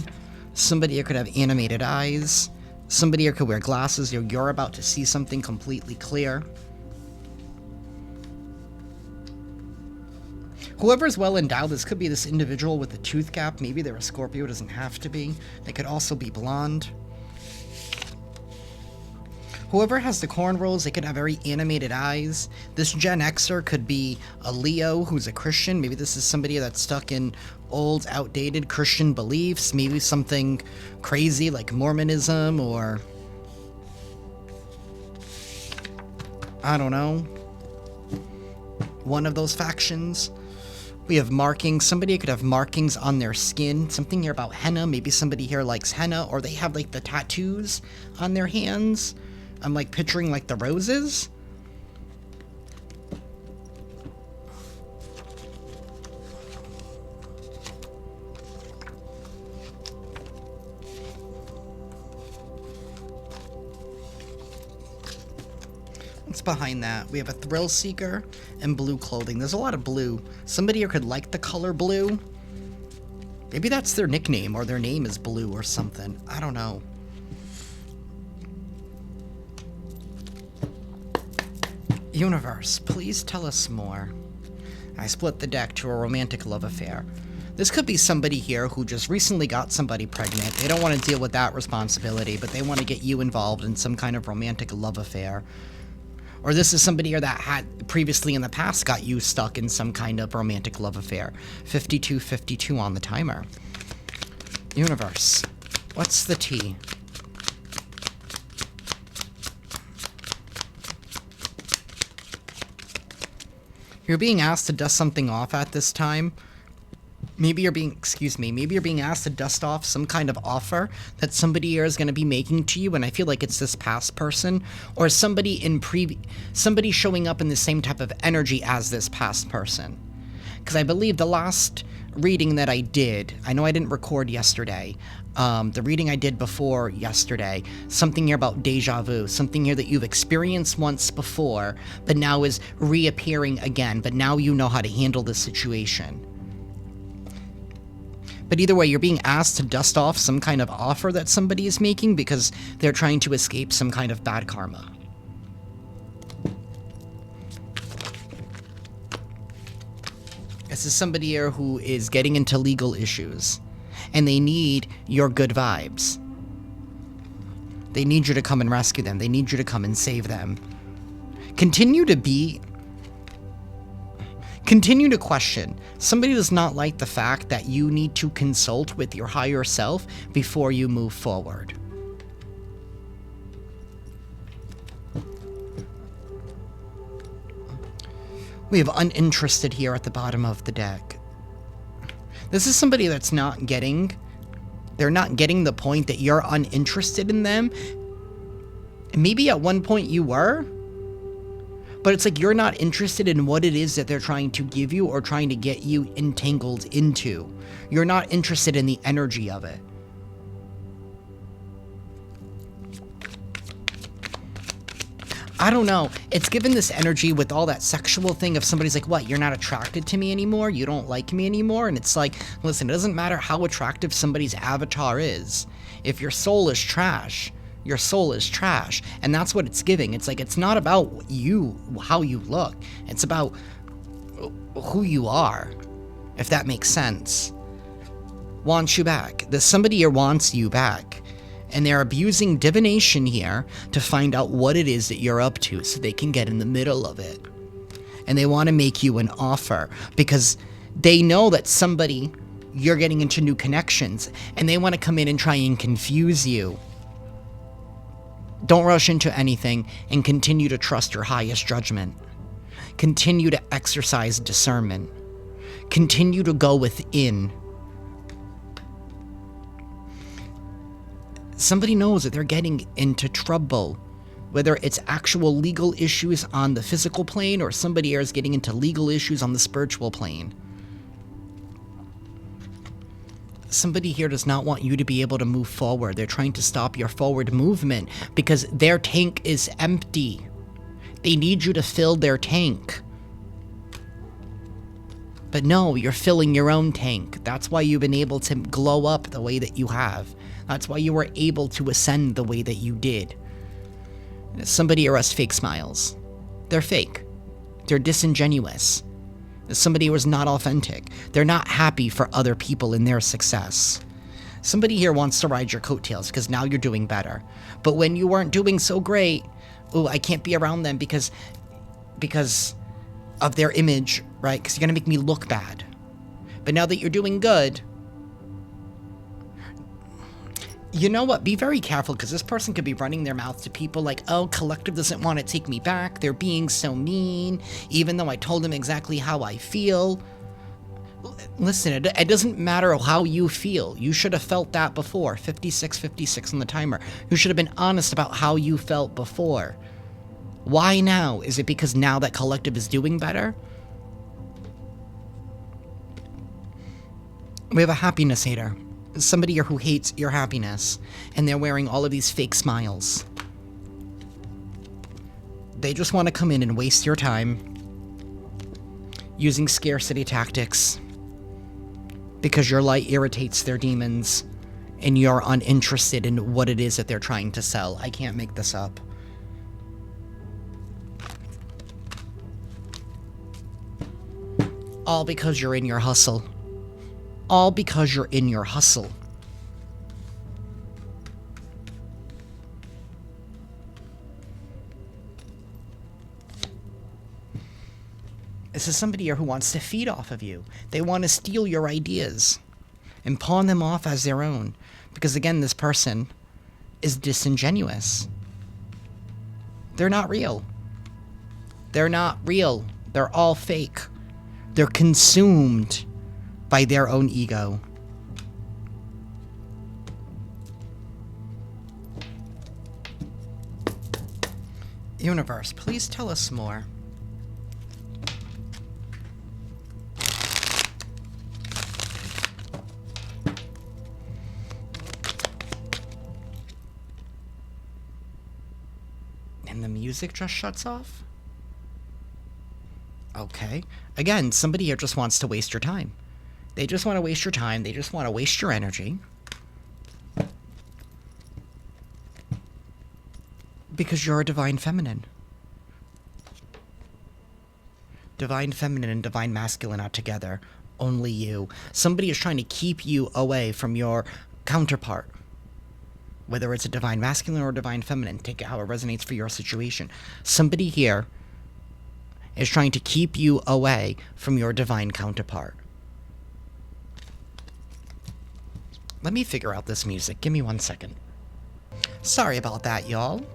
Somebody here could have animated eyes. Somebody here could wear glasses. You're about to see something completely clear. Whoever's well endowed, this could be this individual with a tooth gap. Maybe they're a Scorpio, doesn't have to be. They could also be blonde. Whoever has the cornrows, they could have very animated eyes. This Gen Xer could be a Leo who's a Christian. Maybe this is somebody that's stuck in old, outdated Christian beliefs. Maybe something crazy like Mormonism or... I don't know. One of those factions. We have markings. Somebody could have markings on their skin. Something here about henna. Maybe somebody here likes henna, or they have like the tattoos on their hands. I'm like picturing like the roses. What's behind that? We have a thrill seeker and blue clothing. There's a lot of blue. Somebody here could like the color blue. Maybe that's their nickname, or their name is Blue or something. I don't know. Universe, please tell us more. I split the deck to a romantic love affair. This could be somebody here who just recently got somebody pregnant. They don't want to deal with that responsibility, but they want to get you involved in some kind of romantic love affair. Or this is somebody here that had previously in the past got you stuck in some kind of romantic love affair. 52-52 on the timer. Universe, what's the tea? You're being asked to dust something off at this time. Maybe you're being, maybe you're being asked to dust off some kind of offer that somebody here is going to be making to you, and I feel like it's this past person, or somebody somebody showing up in the same type of energy as this past person. Because I believe the last reading that I did, I know I didn't record yesterday, the reading I did before yesterday, something here about deja vu, something here that you've experienced once before, but now is reappearing again, but now you know how to handle the situation. But either way, you're being asked to dust off some kind of offer that somebody is making because they're trying to escape some kind of bad karma. This is somebody here who is getting into legal issues, and they need your good vibes. They need you to come and rescue them. They need you to come and save them. Continue to question. Somebody does not like the fact that you need to consult with your higher self before you move forward. We have uninterested here at the bottom of the deck. This is somebody that's not getting... They're not getting the point that you're uninterested in them. Maybe at one point you were. But it's like you're not interested in what it is that they're trying to give you or trying to get you entangled into. You're not interested in the energy of it. I don't know. It's given this energy with all that sexual thing of somebody's like, what, you're not attracted to me anymore? You don't like me anymore? And it's like, listen, it doesn't matter how attractive somebody's avatar is. If your soul is trash, your soul is trash. And that's what it's giving. It's like, it's not about you, how you look. It's about who you are, if that makes sense. Wants you back. There's somebody here wants you back. And they're abusing divination here to find out what it is that you're up to so they can get in the middle of it. And they want to make you an offer because they know that you're getting into new connections, and they want to come in and try and confuse you. Don't rush into anything and continue to trust your highest judgment. Continue to exercise discernment. Continue to go within. Somebody knows that they're getting into trouble, whether it's actual legal issues on the physical plane or somebody else getting into legal issues on the spiritual plane. Somebody here does not want you to be able to move forward. They're trying to stop your forward movement because their tank is empty. They need you to fill their tank. But no, you're filling your own tank. That's why you've been able to glow up the way that you have. That's why you were able to ascend the way that you did. Somebody here has fake smiles. They're fake. They're disingenuous. Somebody who is not authentic. They're not happy for other people in their success. Somebody here wants to ride your coattails because now you're doing better. But when you weren't doing so great, oh, I can't be around them because of their image, right? Because you're going to make me look bad. But now that you're doing good, you know what? Be very careful because this person could be running their mouth to people like, oh, Collective doesn't want to take me back. They're being so mean, even though I told them exactly how I feel. Listen, it doesn't matter how you feel. You should have felt that before. 56 on the timer. You should have been honest about how you felt before. Why now? Is it because now that Collective is doing better? We have a happiness hater. Somebody here who hates your happiness, and they're wearing all of these fake smiles. They just want to come in and waste your time using scarcity tactics because your light irritates their demons and you're uninterested in what it is that they're trying to sell. I can't make this up. All because you're in your hustle. All because you're in your hustle. This is somebody here who wants to feed off of you. They want to steal your ideas and pawn them off as their own. Because again, this person is disingenuous. They're not real. They're not real. They're all fake. They're consumed by their own ego. Universe, please tell us more. And the music just shuts off? Okay. Again, somebody here just wants to waste your time. They just want to waste your time. They just want to waste your energy. Because you're a divine feminine. Divine feminine and divine masculine are together. Only you. Somebody is trying to keep you away from your counterpart. Whether it's a divine masculine or divine feminine. Take it how it resonates for your situation. Somebody here is trying to keep you away from your divine counterpart. Let me figure out this music. Give me 1 second. Sorry about that, y'all.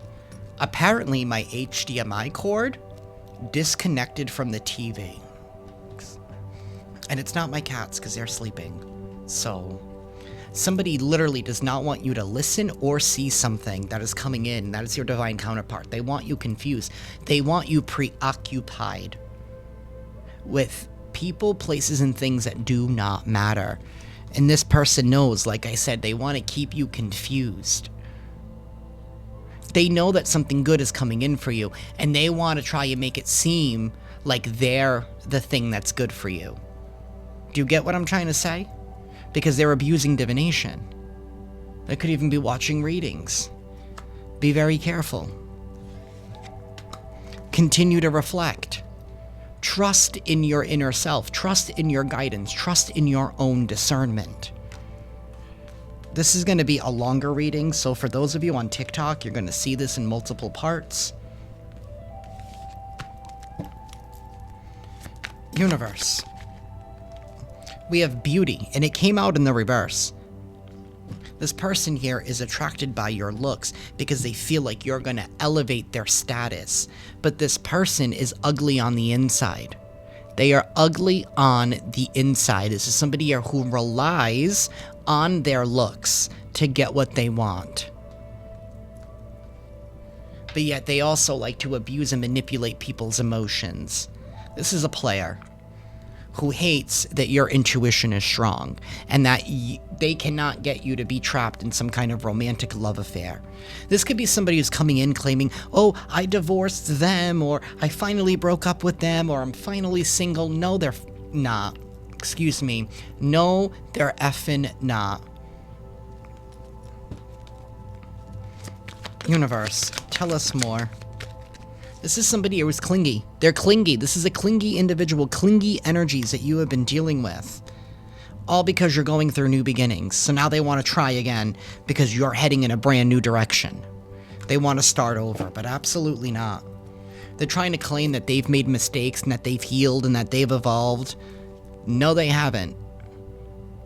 Apparently, my HDMI cord disconnected from the TV. And it's not my cats, because they're sleeping. So, somebody literally does not want you to listen or see something that is coming in. That is your divine counterpart. They want you confused. They want you preoccupied with people, places, and things that do not matter. And this person knows, like I said, they want to keep you confused. They know that something good is coming in for you, and they want to try and make it seem like they're the thing that's good for you. Do you get what I'm trying to say? Because they're abusing divination. They could even be watching readings. Be very careful. Continue to reflect. Trust in your inner self. Trust in your guidance. Trust in your own discernment. This is going to be a longer reading, so for those of you on TikTok, you're going to see this in multiple parts. Universe. We have beauty, and it came out in the reverse. This person here is attracted by your looks because they feel like you're going to elevate their status. But this person is ugly on the inside. They are ugly on the inside. This is somebody here who relies on their looks to get what they want. But yet they also like to abuse and manipulate people's emotions. This is a player who hates that your intuition is strong and that they cannot get you to be trapped in some kind of romantic love affair. This could be somebody who's coming in claiming, oh, I divorced them, or I finally broke up with them, or I'm finally single. No, they're not. Excuse me. No, they're effing not. Universe, tell us more. This is somebody who's clingy. They're clingy. This is a clingy individual, clingy energies that you have been dealing with. All because you're going through new beginnings. So now they want to try again because you're heading in a brand new direction. They want to start over, but absolutely not. They're trying to claim that they've made mistakes and that they've healed and that they've evolved. No, they haven't.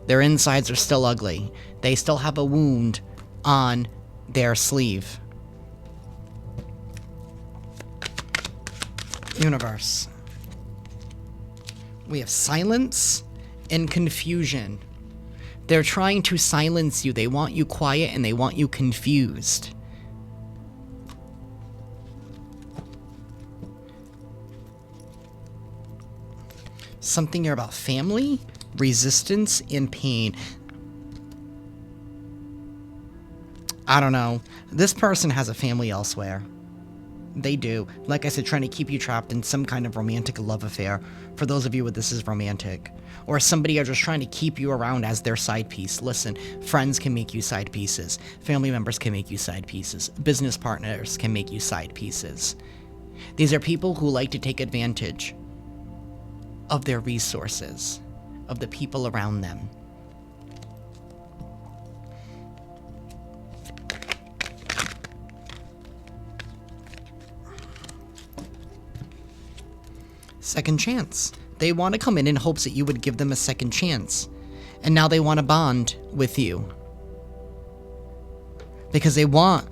Their insides are still ugly. They still have a wound on their sleeve. Universe. We have silence and confusion. They're trying to silence you. They want you quiet and they want you confused. Something here about family, resistance, and pain. I don't know. This person has a family elsewhere. They do. Like I said, trying to keep you trapped in some kind of romantic love affair. For those of you with this is romantic. Or somebody are just trying to keep you around as their side piece. Listen, friends can make you side pieces. Family members can make you side pieces. Business partners can make you side pieces. These are people who like to take advantage of their resources, of the people around them. Second chance. They want to come in hopes that you would give them a second chance. And now they want to bond with you. Because they want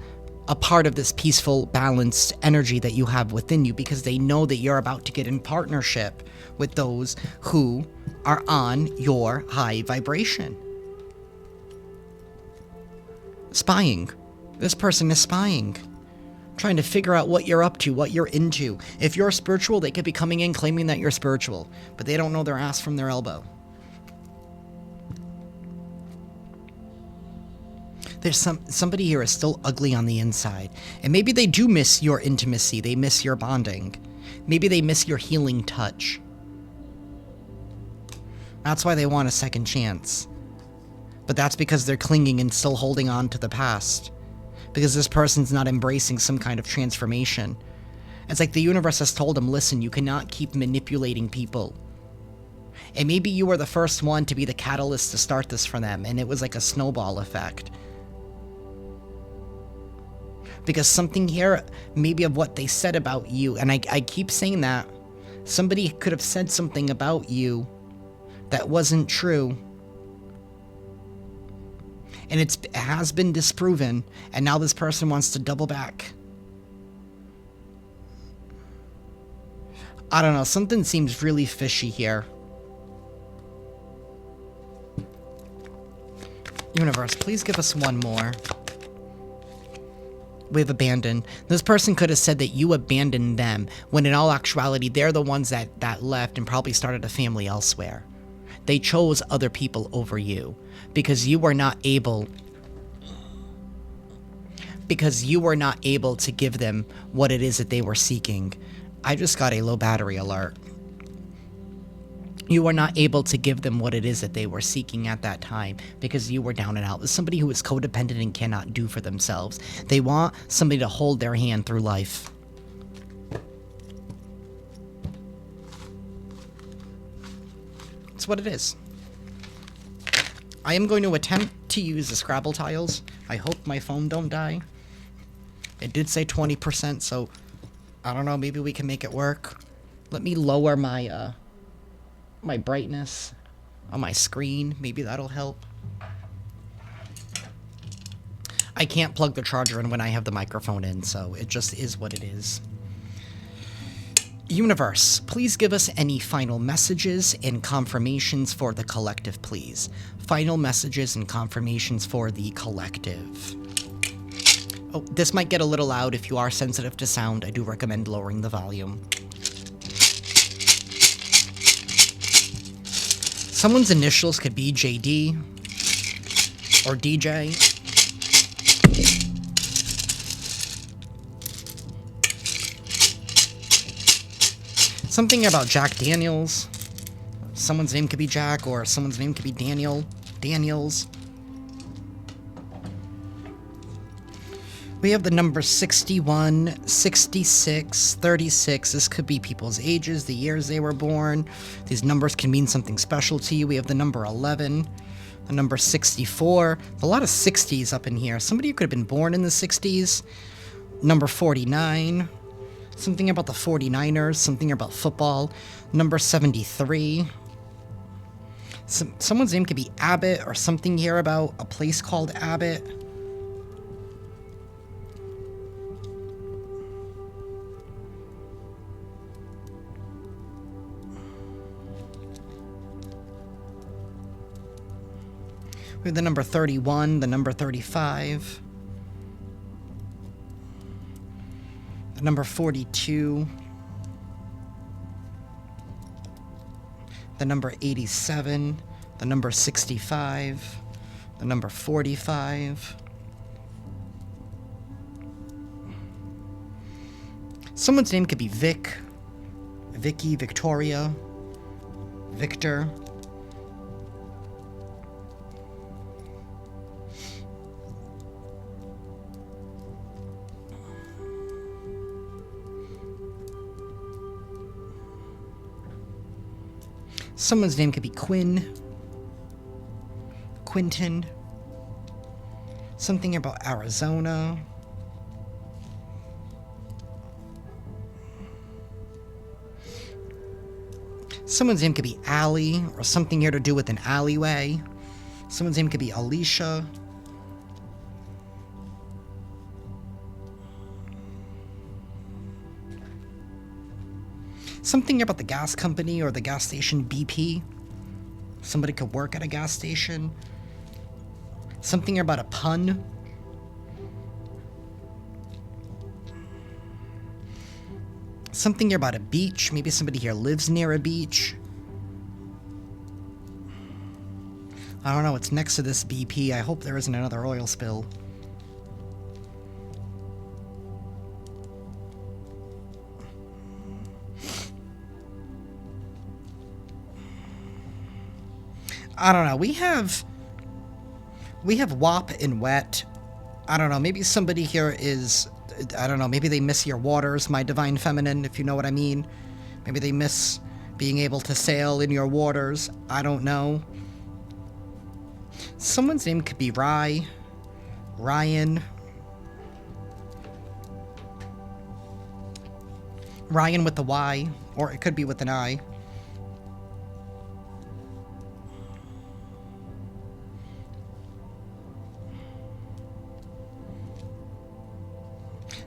a part of this peaceful, balanced energy that you have within you, because they know that you're about to get in partnership with those who are on your high vibration. Spying. This person is spying. Trying to figure out what you're up to, what you're into. If you're spiritual, they could be coming in claiming that you're spiritual, but they don't know their ass from their elbow. There's somebody here is still ugly on the inside, and maybe they do miss your intimacy. They miss your bonding. Maybe they miss your healing touch. That's why they want a second chance. But that's because they're clinging and still holding on to the past. Because this person's not embracing some kind of transformation. It's like the universe has told them, listen, you cannot keep manipulating people. And maybe you were the first one to be the catalyst to start this for them, and it was like a snowball effect. Because something here, maybe of what they said about you, and I keep saying that, somebody could have said something about you that wasn't true. And it has been disproven, and now this person wants to double back. I don't know, something seems really fishy here. Universe, please give us one more. We've abandoned. This person could have said that you abandoned them, when in all actuality, they're the ones that left and probably started a family elsewhere. They chose other people over you because you were not able because you were not able to give them what it is that they were seeking. I just got a low battery alert. You were not able to give them what it is that they were seeking at that time because you were down and out. It's somebody who is codependent and cannot do for themselves. They want somebody to hold their hand through life. It's what it is. I am going to attempt to use the Scrabble tiles. I hope my phone don't die. It did say 20%, so I don't know, maybe we can make it work. Let me lower my my brightness on my screen. Maybe that'll help. I can't plug the charger in when I have the microphone in, so it just is what it is. Universe, please give us any final messages and confirmations for the collective, please. Final messages and confirmations for the collective. Oh, this might get a little loud. If you are sensitive to sound, I do recommend lowering the volume. Someone's initials could be JD or DJ. Something about Jack Daniels. Someone's name could be Jack, or someone's name could be Daniel. Daniels. We have the number 61, 66, 36. This could be people's ages, the years they were born. These numbers can mean something special to you. We have the number 11, the number 64. A lot of 60s up in here. Somebody who could have been born in the 60s. Number 49. Something about the 49ers. Something about football. Number 73. Someone's name could be Abbott, or something here about a place called Abbott. We have the number 31, the number 35, the number 42, the number 87, the number 65, the number 45. Someone's name could be Vic, Vicky, Victoria, Victor. Someone's name could be Quinn, Quinton, something about Arizona. Someone's name could be Allie, or something here to do with an alleyway. Someone's name could be Alicia. Something about the gas company or the gas station BP. Somebody could work at a gas station. Something about a pun. Something about a beach. Maybe somebody here lives near a beach. I don't know. It's next to this BP. I hope there isn't another oil spill. I don't know. We have WAP and wet. I don't know. Maybe somebody here is, I don't know. Maybe they miss your waters, my divine feminine, if you know what I mean. Maybe they miss being able to sail in your waters. I don't know. Someone's name could be Ryan, Ryan with the Y, or it could be with an I.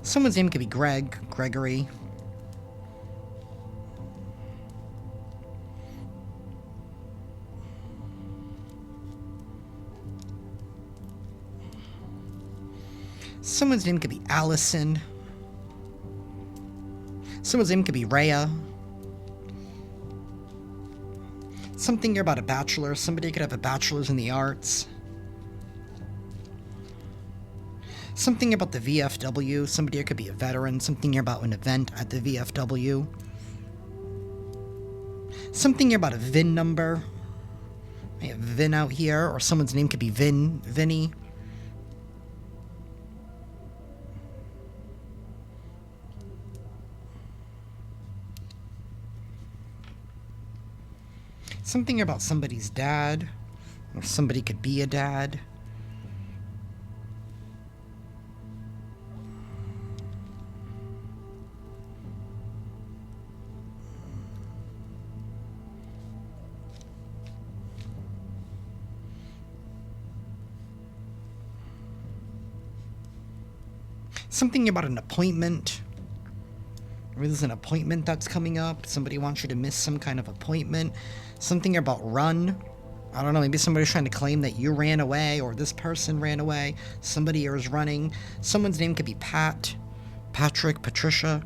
Someone's name could be Gregory. Someone's name could be Allison. Someone's name could be Rhea. Something here about a bachelor. Somebody could have a bachelor's in the arts. Something about the VFW. Somebody here could be a veteran. Something here about an event at the VFW. Something here about a VIN number. I have Vin out here, or someone's name could be Vinny. Something about somebody's dad, or somebody could be a dad. Something about an appointment. Or there's an appointment that's coming up. Somebody wants you to miss some kind of appointment. Something about run. I don't know, maybe somebody's trying to claim that you ran away or this person ran away. Somebody here is running. Someone's name could be Pat, Patrick, Patricia.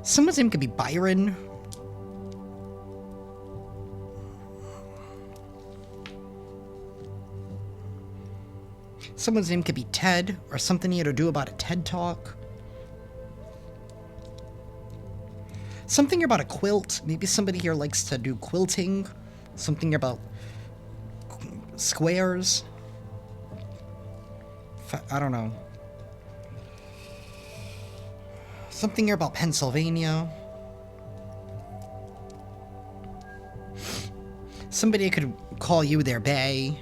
Someone's name could be Byron. Someone's name could be Ted, or something you had to do about a TED Talk. Something about a quilt. Maybe somebody here likes to do quilting. Something about squares. I don't know. Something here about Pennsylvania. Somebody could call you their bae.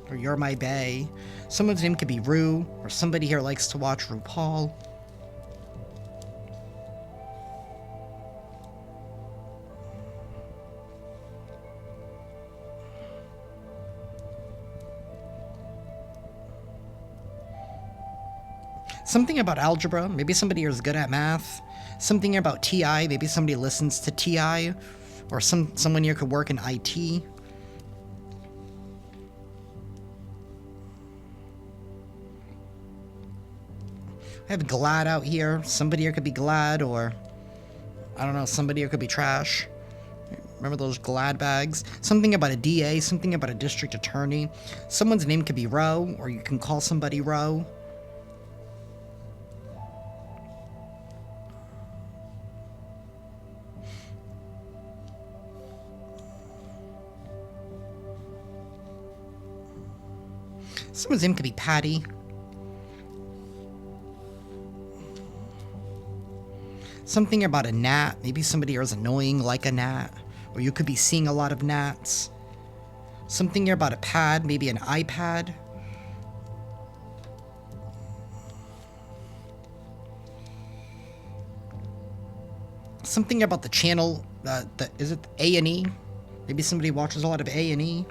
Or you're my bae. Someone's name could be Rue, or somebody here likes to watch RuPaul. Something about algebra. Maybe somebody here is good at math. Something about TI. Maybe somebody listens to TI. Or someone here could work in IT. I have Glad out here. Somebody here could be Glad, or I don't know, somebody here could be Trash. Remember those Glad bags? Something about a DA, something about a district attorney. Someone's name could be Roe, or you can call somebody Roe. Someone's name could be Patty. Something about a gnat. Maybe somebody here is annoying like a gnat. Or you could be seeing a lot of gnats. Something here about a pad. Maybe an iPad. Something about the channel. Is it A&E? Maybe somebody watches a lot of A&E.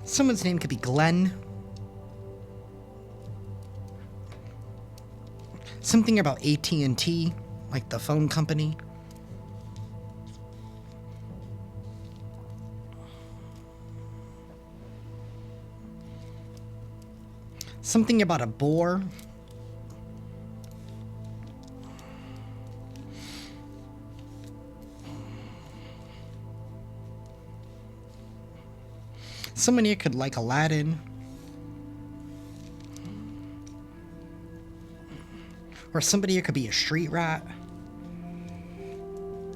Someone's name could be Glenn. Something about AT&T, like the phone company. Something about a boar. Someone here could like Aladdin. Or somebody here could be a street rat.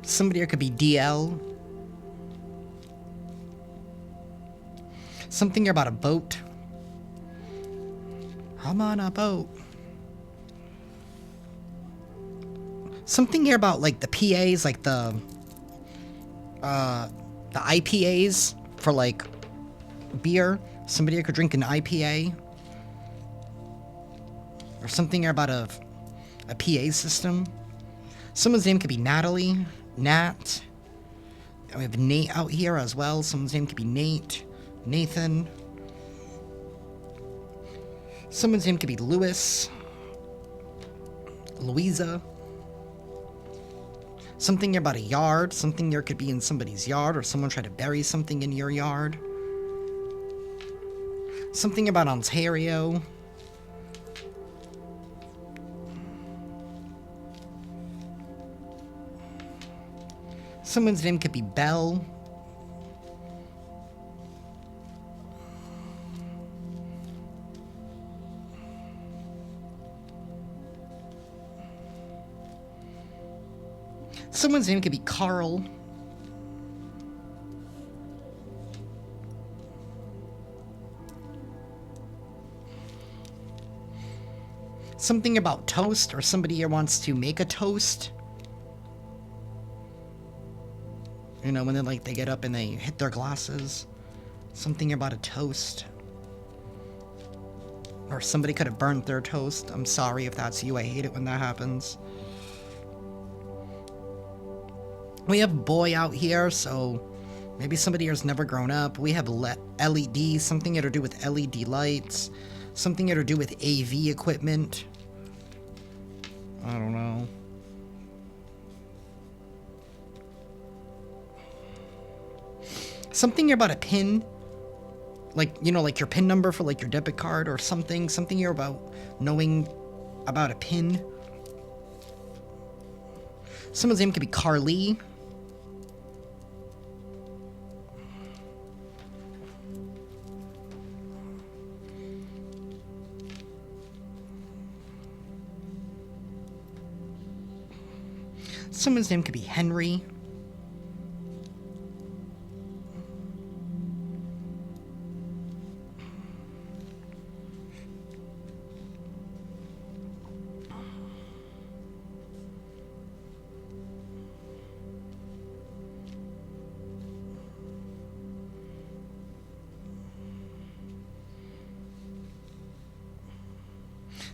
Somebody here could be DL. Something here about a boat. I'm on a boat. Something here about like the PAs, like the IPAs for like beer. Somebody here could drink an IPA. Or something here about a PA system. Someone's name could be Natalie, Nat. We have Nate out here as well. Someone's name could be Nate, Nathan. Someone's name could be Lewis, Louisa. Something about a yard. Something there could be in somebody's yard, or someone tried to bury something in your yard. Something about Ontario. Someone's name could be Belle. Someone's name could be Carl. Something about toast, or somebody here wants to make a toast. You know, when they they get up and they hit their glasses. Something about a toast. Or somebody could have burnt their toast. I'm sorry if that's you. I hate it when that happens. We have boy out here, so maybe somebody here's never grown up. We have LED, something here to do with LED lights. Something here to do with AV equipment. I don't know. Something about a pin. Like, you know, like your pin number for like your debit card or something. Something here about knowing about a pin. Someone's name could be Carly. Someone's name could be Henry.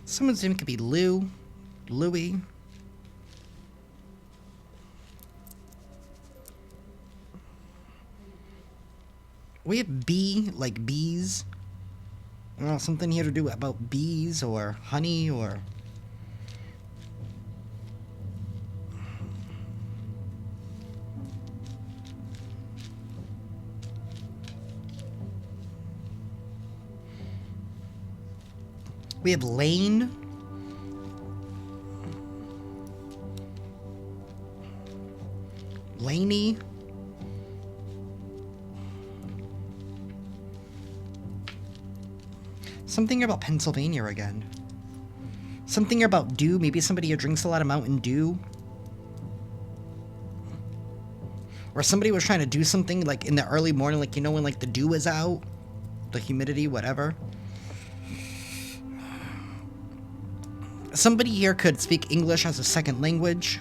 Someone's name could be Lou. Louie. We have bee, like bees. I don't know, something here to do about bees or honey or... We have Lane. Laney. Something about Pennsylvania again. Something about dew. Maybe somebody who drinks a lot of Mountain Dew. Or somebody was trying to do something like in the early morning, like, you know, when like the dew is out, the humidity, whatever. Somebody here could speak English as a second language.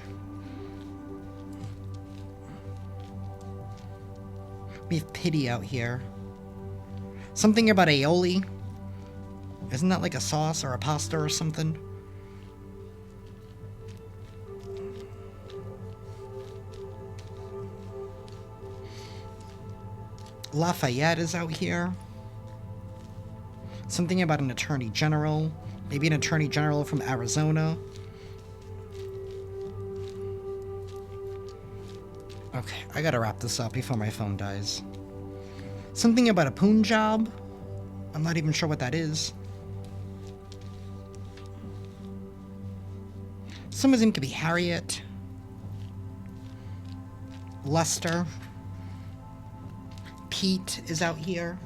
We have pity out here. Something about aioli. Isn't that like a sauce or a pasta or something? Lafayette is out here. Something about an attorney general. Maybe an attorney general from Arizona. Okay, I gotta wrap this up before my phone dies. Something about a Punjab. I'm not even sure what that is. Someone's name could be Harriet. Lester. Pete is out here.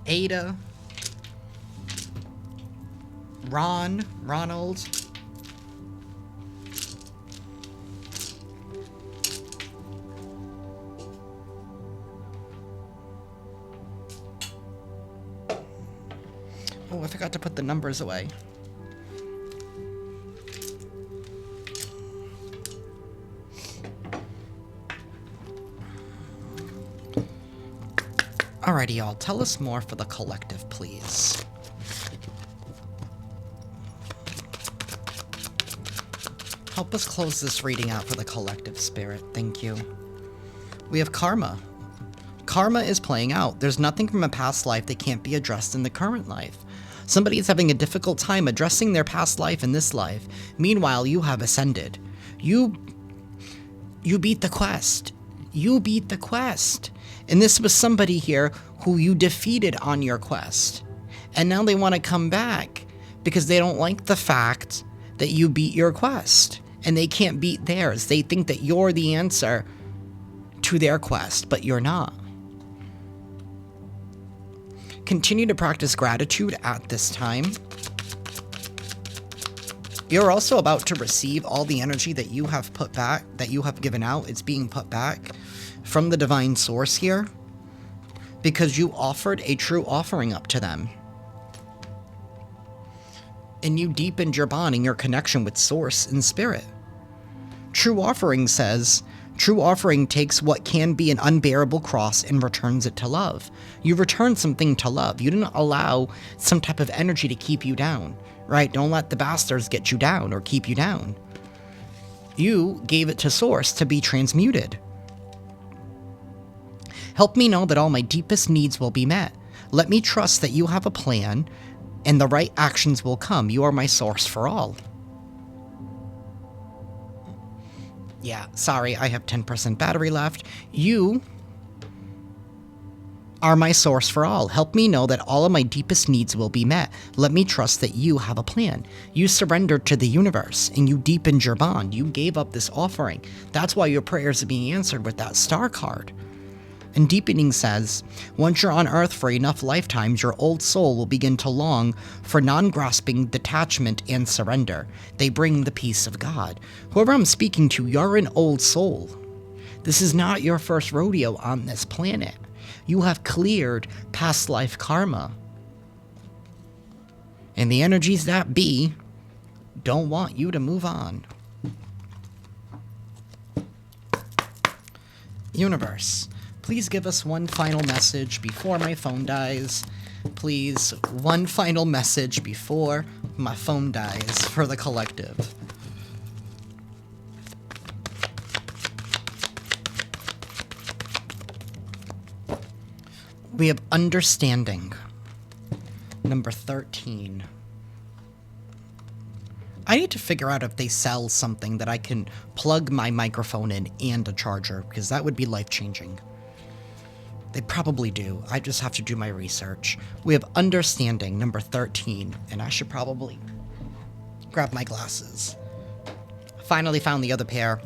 Ada. Ronald. Oh, I forgot to put the numbers away. Alrighty, y'all. Tell us more for the collective, please. Help us close this reading out for the collective, Spirit. Thank you. We have karma. Karma is playing out. There's nothing from a past life that can't be addressed in the current life. Somebody is having a difficult time addressing their past life in this life. Meanwhile, you have ascended. You beat the quest. You beat the quest. And this was somebody here who you defeated on your quest. And now they want to come back because they don't like the fact that you beat your quest. And they can't beat theirs. They think that you're the answer to their quest, but you're not. Continue to practice gratitude at this time. You're also about to receive all the energy that you have put back, that you have given out. It's being put back from the divine source here because you offered a true offering up to them. And you deepened your bond and your connection with source and spirit. True offering says, true offering takes what can be an unbearable cross and returns it to love. You returned something to love. You didn't allow some type of energy to keep you down, right? Don't let the bastards get you down or keep you down. You gave it to source to be transmuted. Help me know that all my deepest needs will be met. Let me trust that you have a plan and the right actions will come. You are my source for all. Yeah, sorry, I have 10% battery left. You are my source for all. Help me know that all of my deepest needs will be met. Let me trust that you have a plan. You surrendered to the universe and you deepened your bond. You gave up this offering. That's why your prayers are being answered with that star card. And deepening says, once you're on Earth for enough lifetimes, your old soul will begin to long for non-grasping detachment and surrender. They bring the peace of God. Whoever I'm speaking to, you're an old soul. This is not your first rodeo on this planet. You have cleared past life karma. And the energies that be don't want you to move on. Universe, please give us one final message before my phone dies. Please, one final message before my phone dies for the collective. We have understanding. Number 13. I need to figure out if they sell something that I can plug my microphone in and a charger, because that would be life-changing. They probably do. I just have to do my research. We have understanding, number 13, and I should probably grab my glasses. Finally found the other pair.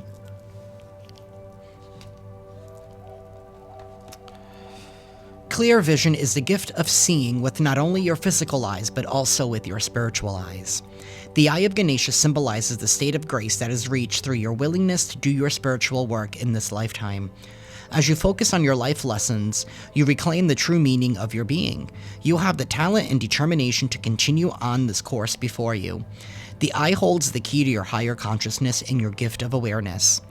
Clear vision is the gift of seeing with not only your physical eyes, but also with your spiritual eyes. The Eye of Ganesha symbolizes the state of grace that is reached through your willingness to do your spiritual work in this lifetime. As you focus on your life lessons, you reclaim the true meaning of your being. You have the talent and determination to continue on this course before you. The eye holds the key to your higher consciousness and your gift of awareness.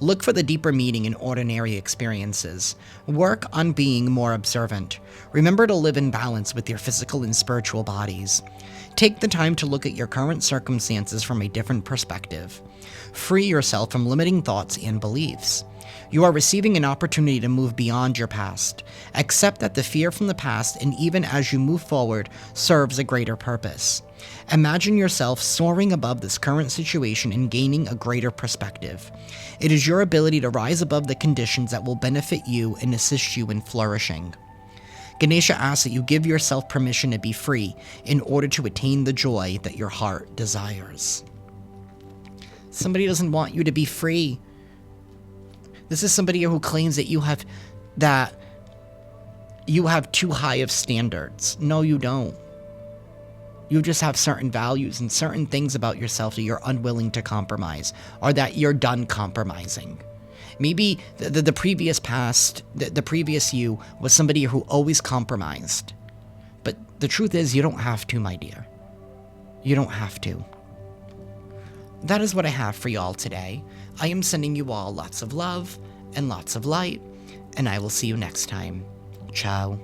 Look for the deeper meaning in ordinary experiences. Work on being more observant. Remember to live in balance with your physical and spiritual bodies. Take the time to look at your current circumstances from a different perspective. Free yourself from limiting thoughts and beliefs. You are receiving an opportunity to move beyond your past. Accept that the fear from the past, and even as you move forward, serves a greater purpose. Imagine yourself soaring above this current situation and gaining a greater perspective. It is your ability to rise above the conditions that will benefit you and assist you in flourishing. Ganesha asks that you give yourself permission to be free in order to attain the joy that your heart desires. Somebody doesn't want you to be free. This is somebody who claims that you have too high of standards. No, you don't. You just have certain values and certain things about yourself that you're unwilling to compromise, or that you're done compromising. Maybe the previous past, the previous you was somebody who always compromised. But the truth is, you don't have to, my dear. You don't have to. That is what I have for y'all today. I am sending you all lots of love and lots of light, and I will see you next time. Ciao.